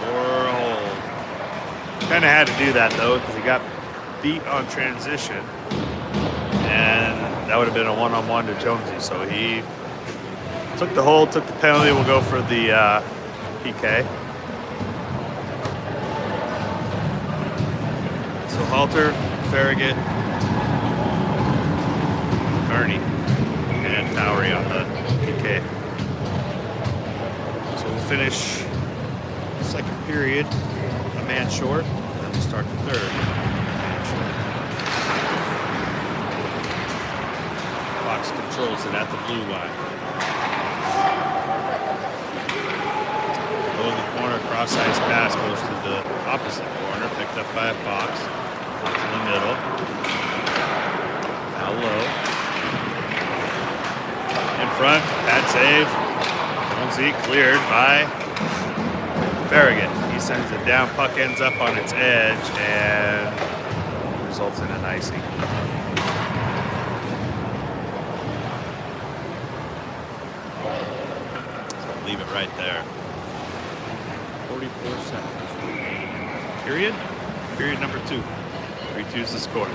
for a hold. Kind of had to do that though, because he got beat on transition. And that would have been a one-on-one to Jonesy, so he took the hold, took the penalty. We'll go for the PK. So Halter, Farragut, Carney, and Towery on the PK. So we'll finish the second period a man short, then we'll start the third. Fox controls it at the blue line. Low in the corner, cross ice pass goes to the opposite corner, picked up by a Fox. To the middle. Now low. In front, bad save. Jonesy cleared by Farragut. He sends it down, puck ends up on its edge and results in an icing. Leave it right there. 44 seconds remaining. Period? Period number 2. 3-2 is the score.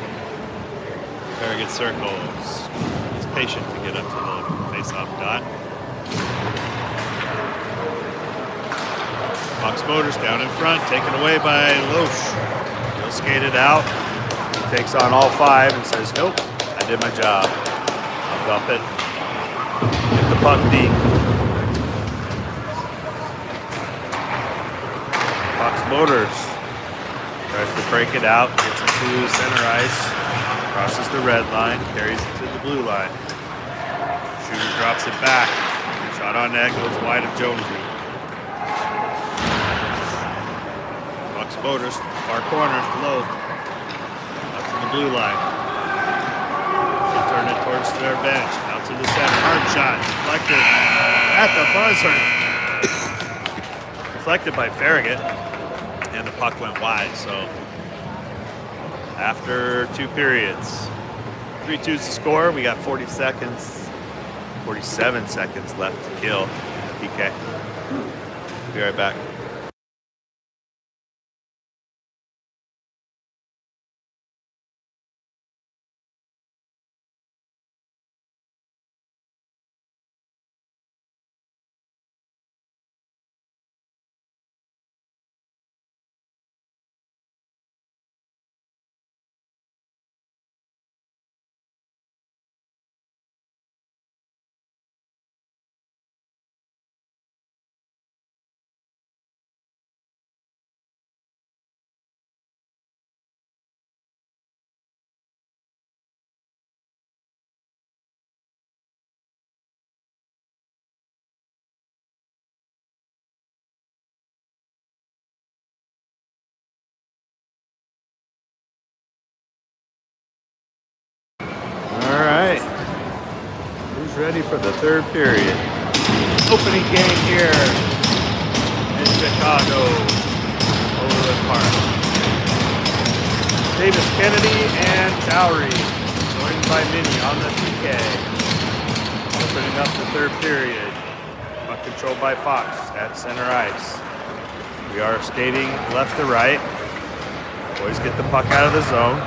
Farragut circles. He's patient to get up to the face-off dot. Fox Motors down in front, taken away by Loesch. He'll skate it out. He takes on all 5 and says, nope, I did my job. I'll dump it. Get the puck deep. Fox Motors tries to break it out, gets it to center ice, crosses the red line, carries it to the blue line. Shooter drops it back. Shot on net, goes wide of Jonesy. Puck Fox Motors, far corner, low, out to the blue line. They turn it towards their bench, out to the center, hard shot, deflected at the buzzer. Deflected by Farragut, and the puck went wide. So after 2 periods, 3-2's the score. We got 47 seconds left to kill. PK. Be right back. Ready for the 3rd period. Opening game here in Chicago, Overland Park. Davis, Kennedy, and Towery, joined by Minnie on the PK. Opening up the 3rd period. Puck controlled by Fox at center ice. We are skating left to right. Boys get the puck out of the zone.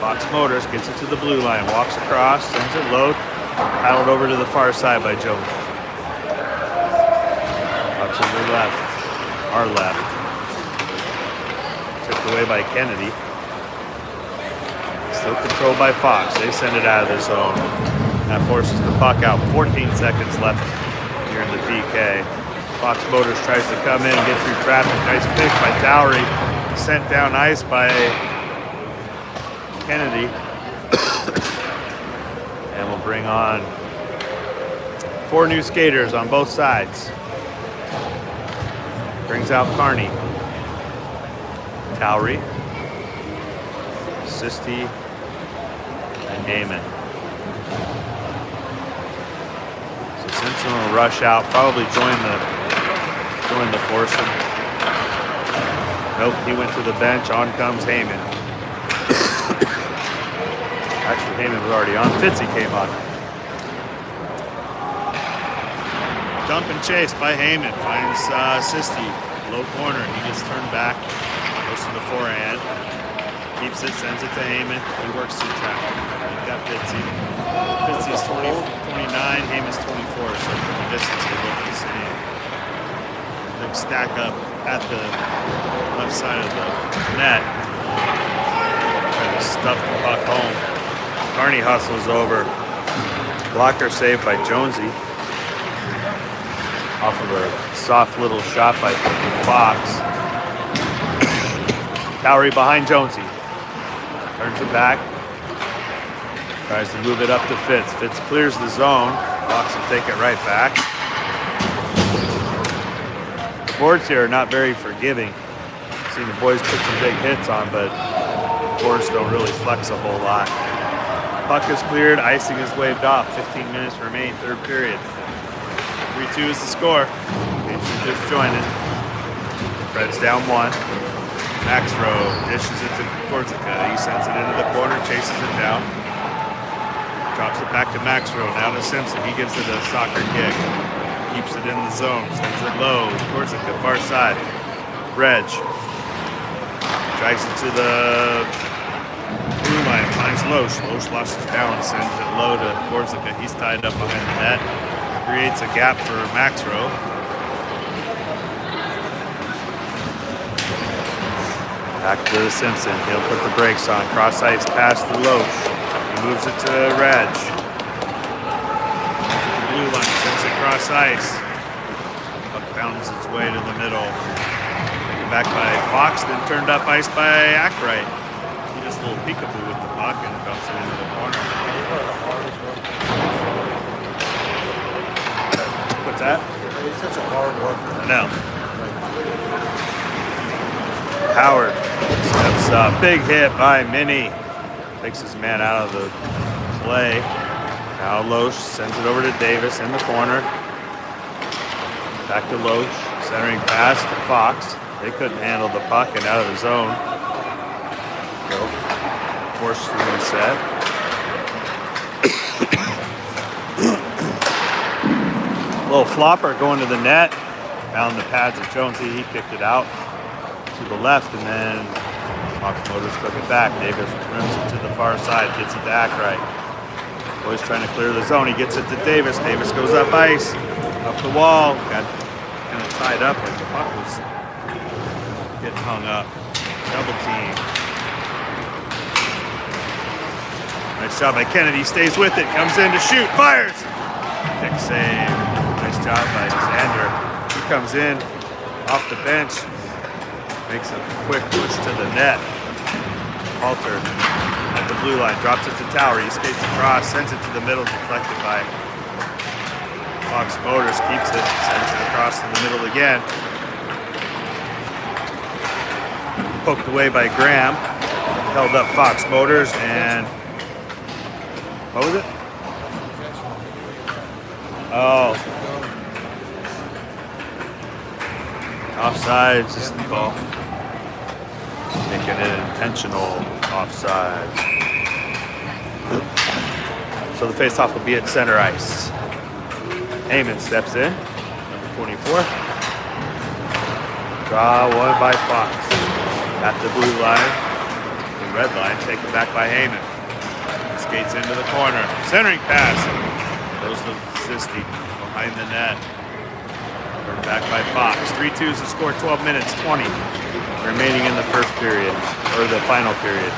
Fox Motors gets it to the blue line, walks across, sends it low, paddled over to the far side by Jones. Up to the left, our left. Tipped away by Kennedy. Still controlled by Fox. They send it out of the zone. That forces the puck out. 14 seconds left here in the PK. Fox Motors tries to come in and get through traffic. Nice pick by Towery. Sent down ice by Kennedy. And we'll bring on 4 new skaters on both sides. Brings out Carney, Towery, Sisti, and Heyman. So Simpson will rush out, probably join the foursome. Nope, he went to the bench. On comes Heyman. Actually, Heyman was already on. Fitzy came on. Dump and chase by Heyman. Finds Sisti. Low corner. He gets turned back. Goes to the forehand. Keeps it, sends it to Heyman. He works through traffic. He's got Fitzy. Fitzy's 29. Heyman's 24. So from the distance, they look the same. Big stack up at the left side of the net. Trying to stuff the puck home. Carney hustles over. Blocker saved by Jonesy. Off of a soft little shot by Fox. Towery behind Jonesy. Turns it back. Tries to move it up to Fitz. Fitz clears the zone. Fox will take it right back. The boards here are not very forgiving. I've seen the boys put some big hits on, but the boards don't really flex a whole lot. Puck is cleared, icing is waved off. 15 minutes remain, 3rd period. 3-2 is the score. In case you're just joining. Preds down 1. Maxrow dishes it to Corsica. He sends it into the corner, chases it down. Drops it back to Maxrow. Now to Simpson. He gives it a soccer kick. Keeps it in the zone. Sends it low. Corsica, far side. Reg. Drags it to the blue line. Finds Loesch. Loesch lost his balance. Sends it low to Corsica. He's tied up behind the net. Creates a gap for Maxrow. Back to Simpson. He'll put the brakes on. Cross ice pass to Loesch. He moves it to Reg. Blue line sends it cross ice. Puck bounds its way to the middle. Taken back by Fox, then turned up ice by Ackright. He does a little peekaboo with the puck and dumps it into the corner. What's that? He's such a hard worker. I know. Howard steps up. Big hit by Minnie. Takes his man out of the play. Now Loesch sends it over to Davis in the corner. Back to Loesch. Centering pass to Fox. They couldn't handle the puck and out of the zone. Go forced to reset. Little flopper going to the net. Found the pads of Jonesy. He kicked it out to the left, and then Fox Motors took it back. Davis rims it to the far side. Gets it to Ackright. Boys trying to clear the zone. He gets it to Davis. Davis goes up ice. Up the wall. Got kind of tied up like the puck was getting hung up. Double team. Nice job by Kennedy. Stays with it. Comes in to shoot. Fires. Kick save. Nice job by Xander. He comes in off the bench. Makes a quick push to the net. Halter at the blue line. Drops it to Tower. He skates across. Sends it to the middle. Deflected by Fox Motors. Keeps it. Sends it across to the middle again. Poked away by Graham. Held up Fox Motors and what was it? Oh. Offside, just the call. Making it intentional offside. So the faceoff will be at center ice. Heyman steps in, number 24. Draw one by Fox. At the blue line, the red line, taken back by Heyman. Skates into the corner. Centering pass. Goes to Sisti behind the net. Turned back by Fox. 3-2 is the score, 12 minutes, 20 remaining in the first period, or the final period.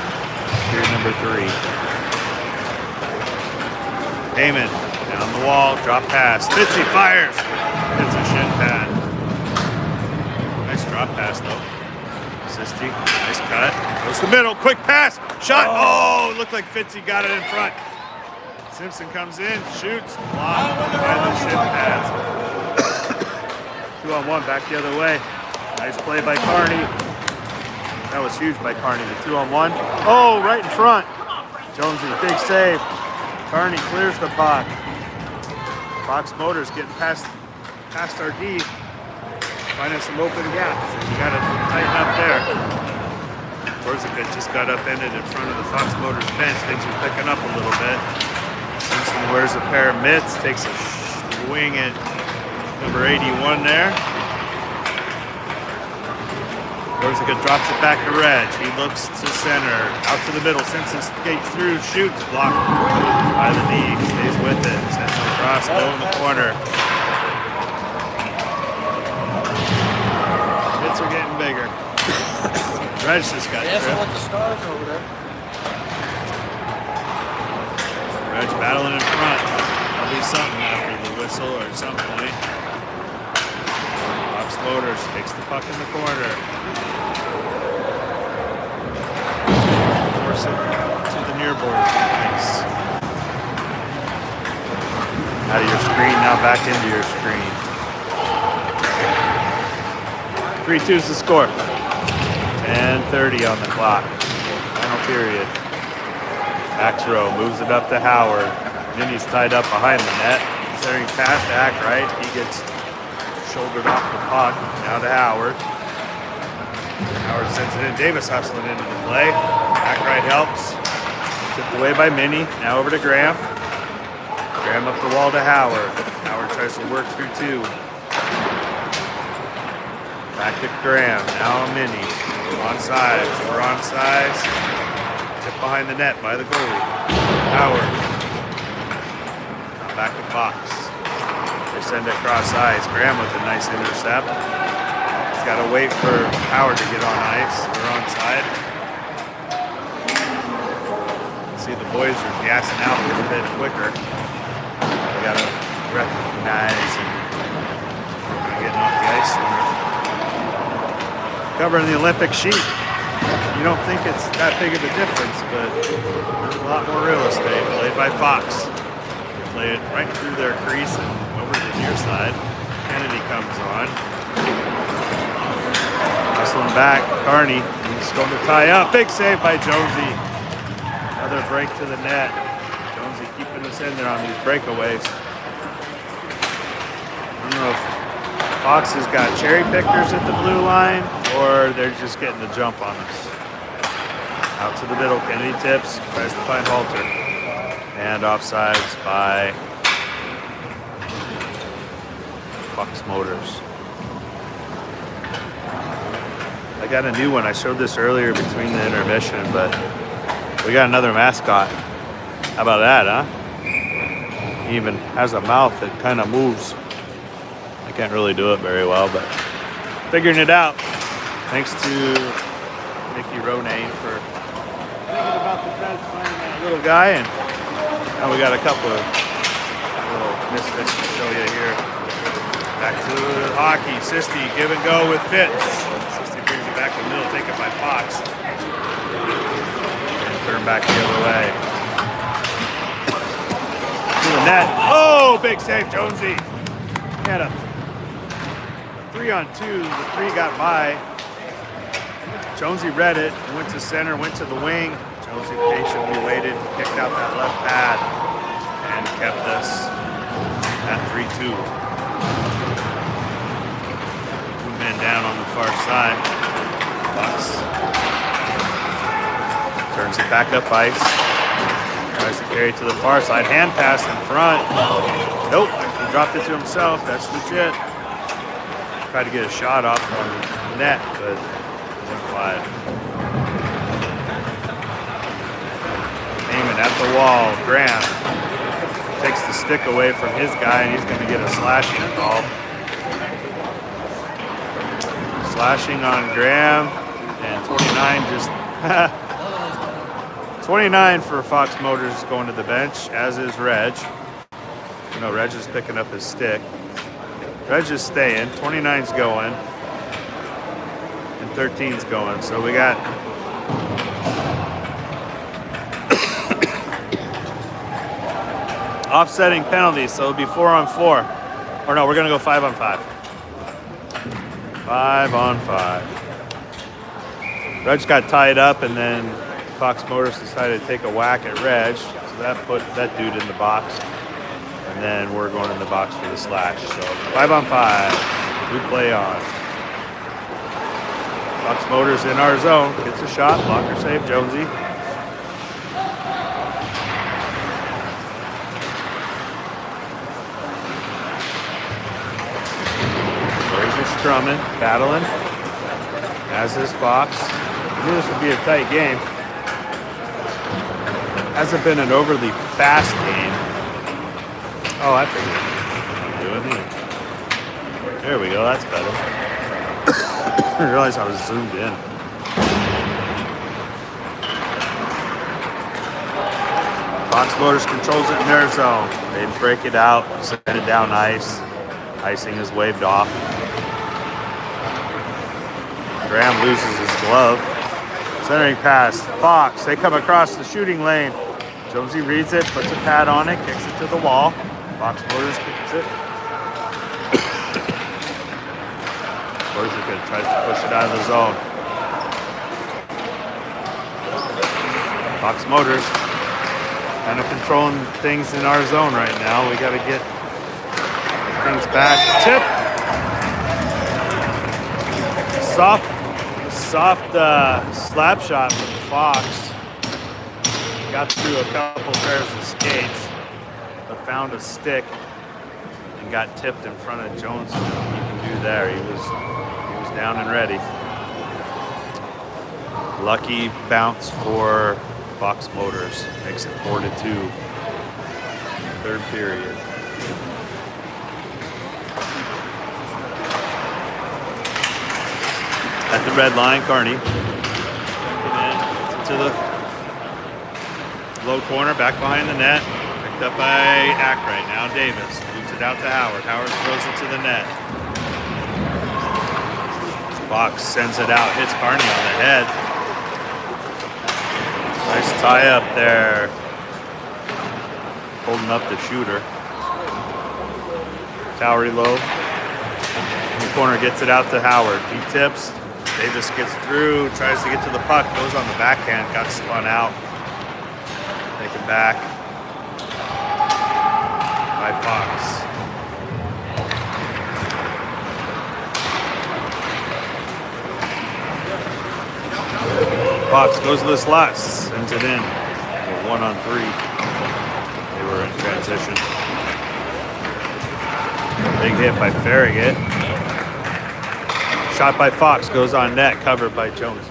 Period number 3. Heyman, down the wall, drop pass. Fitzy fires. Hits a shin pad. Nice drop pass, though. Sisti, nice cut. Goes to the middle, quick pass. Shot. Oh, it looked like Fitzy got it in front. Simpson comes in, shoots, blocked by the shin pads. 2-on-1, back the other way. Nice play by Carney. That was huge by Carney, the 2-on-1. Oh, right in front. Jonesy, big save. Carney clears the puck. Fox Motors getting past our D. Finding some open gaps. You got to tighten up there. Corsica just got upended in front of the Fox Motors bench. Things are picking up a little bit. Simpson wears a pair of mitts, takes a swing at number 81 there. Corsica drops it back to Reg. He looks to center, out to the middle. Simpson skates through, shoots, blocked by the knee. Stays with it. Sends it across, low in the corner. Hits are getting bigger. Reg just got tripped. With the stars over there. Reg battling in front. There'll be something after the whistle or at some point. Fox Motors takes the puck in the corner. Force it to the near board. Nice. Out of your screen, now back into your screen. 3-2 is the score. 10:30 on the clock. Final period. Axrow moves it up to Howard. Minnie's tied up behind the net. Centering pass to Ackright. He gets shouldered off the puck. Now to Howard. Howard sends it in. Davis hustling into the play. Ackright helps. Tipped away by Minnie. Now over to Graham. Graham up the wall to Howard. Howard tries to work through 2. Back to Graham. Now Minnie. Onside. We're onside. Tipped behind the net by the goalie. Howard. Now back to Fox. They send it cross ice. Graham with a nice intercept. He's got to wait for Howard to get on ice. We're onside. See, the boys are gassing out a little bit quicker. They got to recognize and work on getting off the ice sooner. Covering the Olympic sheet. You don't think it's that big of a difference, but there's a lot more real estate. Played by Fox. Play it right through their crease and over to the near side. Kennedy comes on. Hustling back, Carney. He's going to tie up. Big save by Jonesy. Another break to the net. Jonesy keeping us in there on these breakaways. I don't know if Fox has got cherry pickers at the blue line or they're just getting the jump on us. Out to the middle, Kennedy tips, tries to find Halter. And offsides by Fox Motors. I got a new one. I showed this earlier between the intermission, but we got another mascot. How about that, huh? He even has a mouth that kind of moves. I can't really do it very well, but figuring it out. Thanks to Mickey Ronayne for thinking about the Preds finding that little guy, and now we got a couple of little misfits to show you here. Back to hockey. Sisti, give and go with Fitz. Sisti brings it back to the middle, taken by Fox. And turn back the other way. To the net. Oh, big save, Jonesy. He had a 3-on-2. The 3 got by. Jonesy read it, went to center, went to the wing. Jonesy patiently waited, kicked out that left pad, and kept us at 3-2. 2 men down on the far side. Fox turns it back up ice. Tries to carry it to the far side. Hand pass in front. Nope, he dropped it to himself. That's legit. Tried to get a shot off on the net, but went wide. Aiming at the wall. Graham takes the stick away from his guy, and he's going to get a slashing call. Slashing on Graham, and 29 just 29 for Fox Motors going to the bench, as is Reg. You know, Reg is picking up his stick. Reg is staying, 29's going, and 13's going. So we got offsetting penalties, so it'll be 4-on-4. Or no, we're gonna go 5-on-5. 5-on-5. Reg got tied up, and then Fox Motors decided to take a whack at Reg, so that put that dude in the box. And then we're going in the box for the slash. So 5-on-5, we play on. Fox Motors in our zone, gets a shot, blocker save, Jonesy. Strumming, battling, as is Fox. I knew this would be a tight game. Hasn't been an overly fast game. Oh, I figured I'm doing it. There we go, that's better. I realized I was zoomed in. Fox Motors controls it in their zone. They break it out, send it down ice. Icing is waved off. Graham loses his glove. Centering pass. Fox. They come across the shooting lane. Jonesy reads it, puts a pad on it, kicks it to the wall. Fox Motors kicks it. Borzica tries to push it out of the zone. Fox Motors kind of controlling things in our zone right now. We got to get things back. Tip. Soft slap shot from Fox. Got through a couple pairs of skates, but found a stick and got tipped in front of Jones. He can do there. He was down and ready. Lucky bounce for Fox Motors. Makes it 4-2. Third period. At the red line, Carney. To the low corner, back behind the net. Picked up by Ackright. Now Davis moves it out to Howard. Howard throws it to the net. Fox sends it out, hits Carney on the head. Nice tie up there. Holding up the shooter. Towery low. corner, gets it out to Howard. He tips. Davis gets through, tries to get to the puck, goes on the backhand, got spun out. Taken back by Fox. Fox goes to the slot, sends it in. 1-on-3. They were in transition. Big hit by Farragut. Shot by Fox, goes on net, covered by Jones.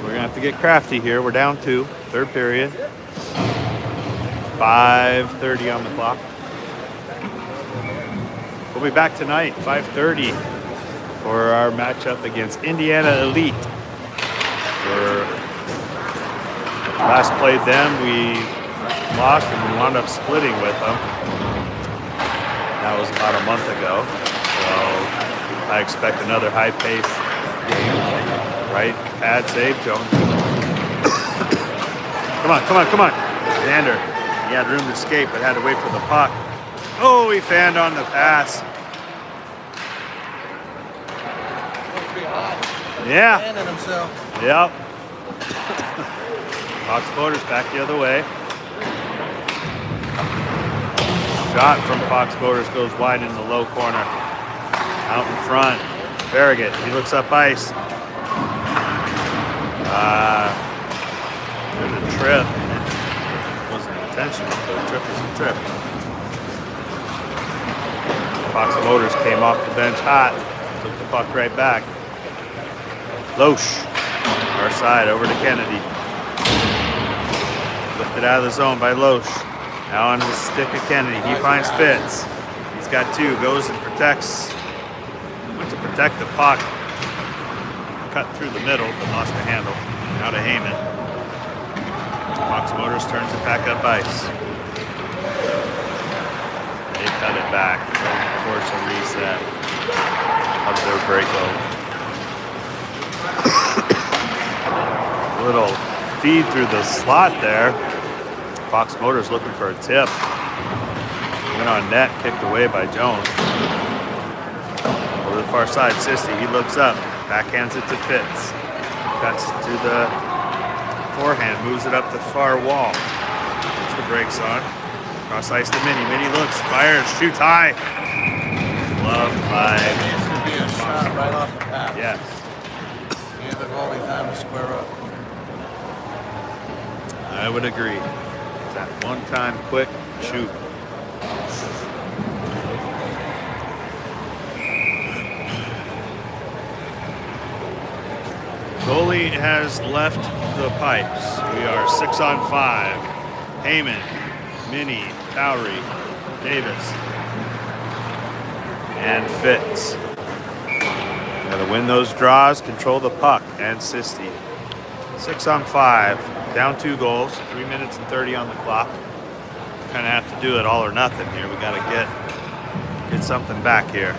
We're gonna have to get crafty here. We're down 2, third period. 5:30 on the clock. We'll be back tonight, 5:30, for our matchup against Indiana Elite. We're last played them, we lost and we wound up splitting with them. That was about a month ago. So I expect another high-paced game. Right? Pad save, Jones. Come on, come on, come on. Xander, he had room to escape, but had to wait for the puck. Oh, he fanned on the pass. Yeah. Fanning himself. Yep. Fox Boaters back the other way. Shot from Fox Boaters goes wide in the low corner. Out in front. Farragut, he looks up ice. There's a trip. It wasn't intentional, but a trip is a trip. Fox Boaters came off the bench hot. Took the puck right back. Loesch, our side, over to Kennedy. Lifted out of the zone by Loesch. Now on the stick of Kennedy. He finds Fitz. He's got 2. Goes and protects. Went to protect the puck. Cut through the middle, but lost the handle. Now to Heyman. Fox Motors turns it back up ice. They cut it back. Force a reset of their breakout. Little feed through the slot there. Fox Motors looking for a tip. Went on net, kicked away by Jones. Over the far side, Sisti, he looks up, backhands it to Fitz. Cuts to the forehand, moves it up the far wall. Puts the brakes on. Cross ice to Mini. Mini looks, fires, shoots high. Loved by. This would be a shot right off the pass. Yes. Give the goalie time to square up. I would agree. That one-time quick shoot. Goalie has left the pipes. We are 6-on-5. Heyman, Mini, Towery, Davis, and Fitz. Got to win those draws, control the puck, and Sisti. 6-on-5, down 2 goals, 3 minutes and 30 on the clock. Kind of have to do it all or nothing here. We got to get something back here.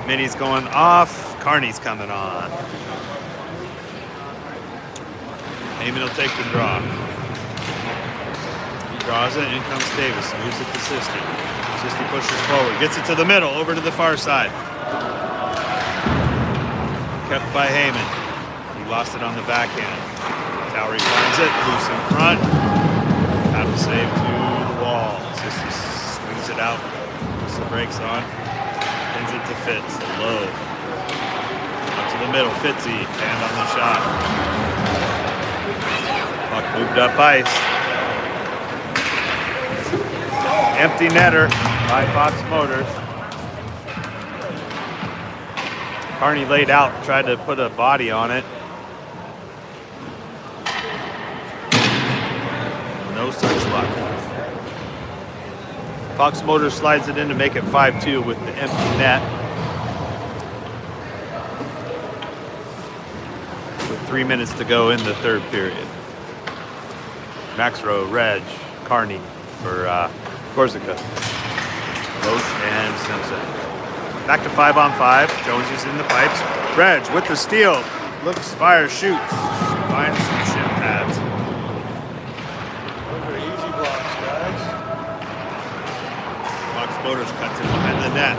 Mini's going off. Carney's coming on. Heyman will take the draw. He draws it, in comes Davis. Moves it to Sisti. Sisti pushes forward, gets it to the middle, over to the far side. Kept by Heyman. He lost it on the backhand. Towery finds it, loose in front. Out of save to the wall. Sisti swings it out, puts the brakes on. Pins it to Fitz, low. Up to the middle, Fitzy, hand on the shot. Puck moved up ice. Empty netter by Fox Motors. Carney laid out, tried to put a body on it. No such luck. Fox Motors slides it in to make it 5-2 with the empty net. With 3 minutes to go in the third period. Maxrow, Reg, Carney for Corsica. Loesch and Simpson. Back to 5-on-5. Jones is in the pipes. Reg with the steal. Looks, fires, shoots. Finds some shin pads. Those are easy blocks, guys. Fox Motors cuts it behind the net.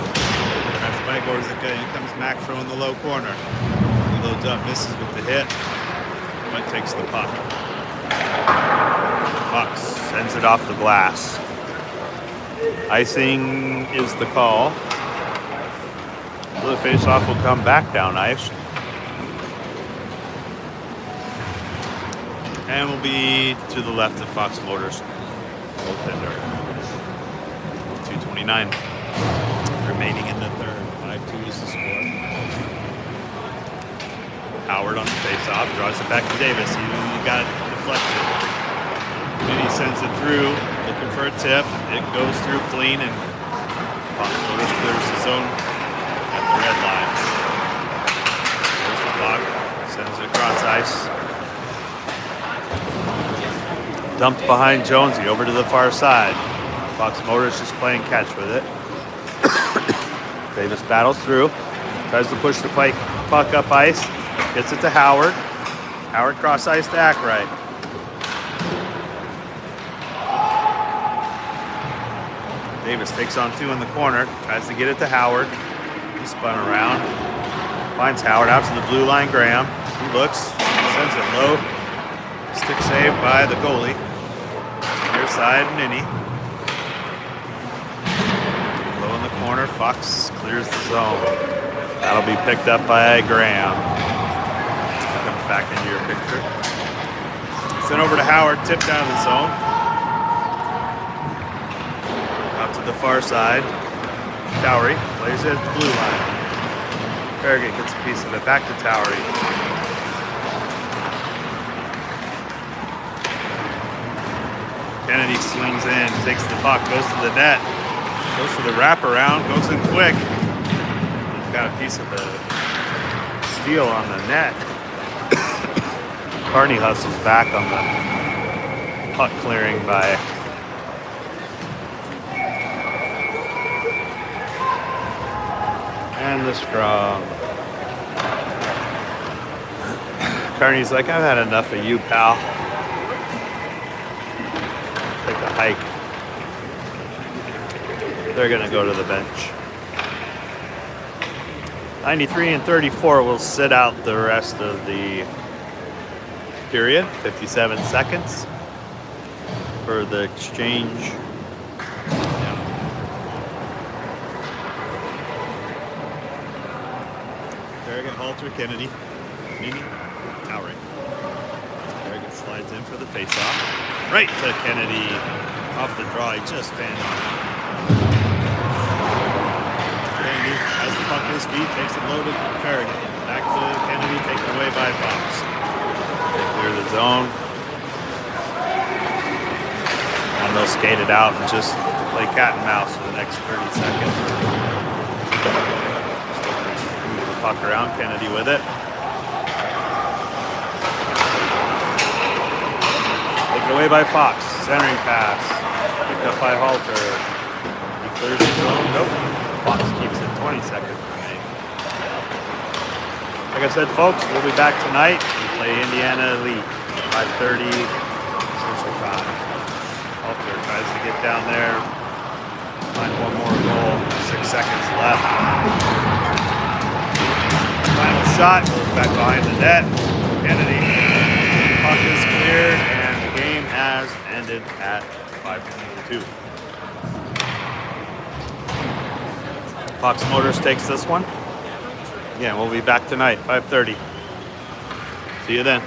That's Bagors again. Here comes Maxwell in the low corner. He loads up, misses with the hit, but takes the puck. Fox sends it off the glass. Icing is the call. So the faceoff will come back down ice. And will be to the left of Fox Motors. Goaltender. 2:29 remaining in the third. 5-2 is the score. Howard on the faceoff, draws it back to Davis. He got it deflected. Then he sends it through, looking for a tip. It goes through clean, and Fox Motors clears the zone at the red line. There's the puck, sends it across ice. Dumped behind Jonesy over to the far side. Fox Motors just playing catch with it. Davis battles through, tries to push the puck up ice, gets it to Howard. Howard cross ice to Ackright. Davis takes on two in the corner, tries to get it to Howard. He spun around, finds Howard out to the blue line. Graham, he looks, sends it low. Stick save by the goalie. Near side, Ninny. Low in the corner, Fox clears the zone. That'll be picked up by Graham. Comes back into your picture. Sent over to Howard, tipped out of the zone. Out to the far side. Towery plays it at the blue line. Farragut gets a piece of it, back to Towery. Kennedy swings in, takes the puck, goes to the net, goes for the wraparound, goes in quick. Got a piece of the steal on the net. Carney hustles back on the puck clearing by and the scrum. Carney's like, I've had enough of you, pal. Take a hike. They're gonna go to the bench. 93 and 34 will sit out the rest of the period. 57 seconds for the exchange. Farragut, Halter, Kennedy, Nini, Towery. Farragut slides in for the faceoff. Right to Kennedy. Off the draw, he just fanned on it. Kennedy has the puck at his feet, takes it low to Farragut. Back to Kennedy, taken away by Fox. They clear the zone. And they'll skate it out and just play cat and mouse for the next 30 seconds. Move the puck around, Kennedy with it. Taken away by Fox. Centering pass. Picked up by Halter. He clears the zone. Nope. Fox keeps it. 20 seconds remaining. Like I said, folks, we'll be back tonight. We play Indiana Elite. 5:30 Central Time. Halter tries to get down there. Find one more goal. 6 seconds left. Final shot. Goes back behind the net. Kennedy. Puck is cleared. And the game has ended at 5:22. Fox Motors takes this one. Again, we'll be back tonight, 5:30. See you then.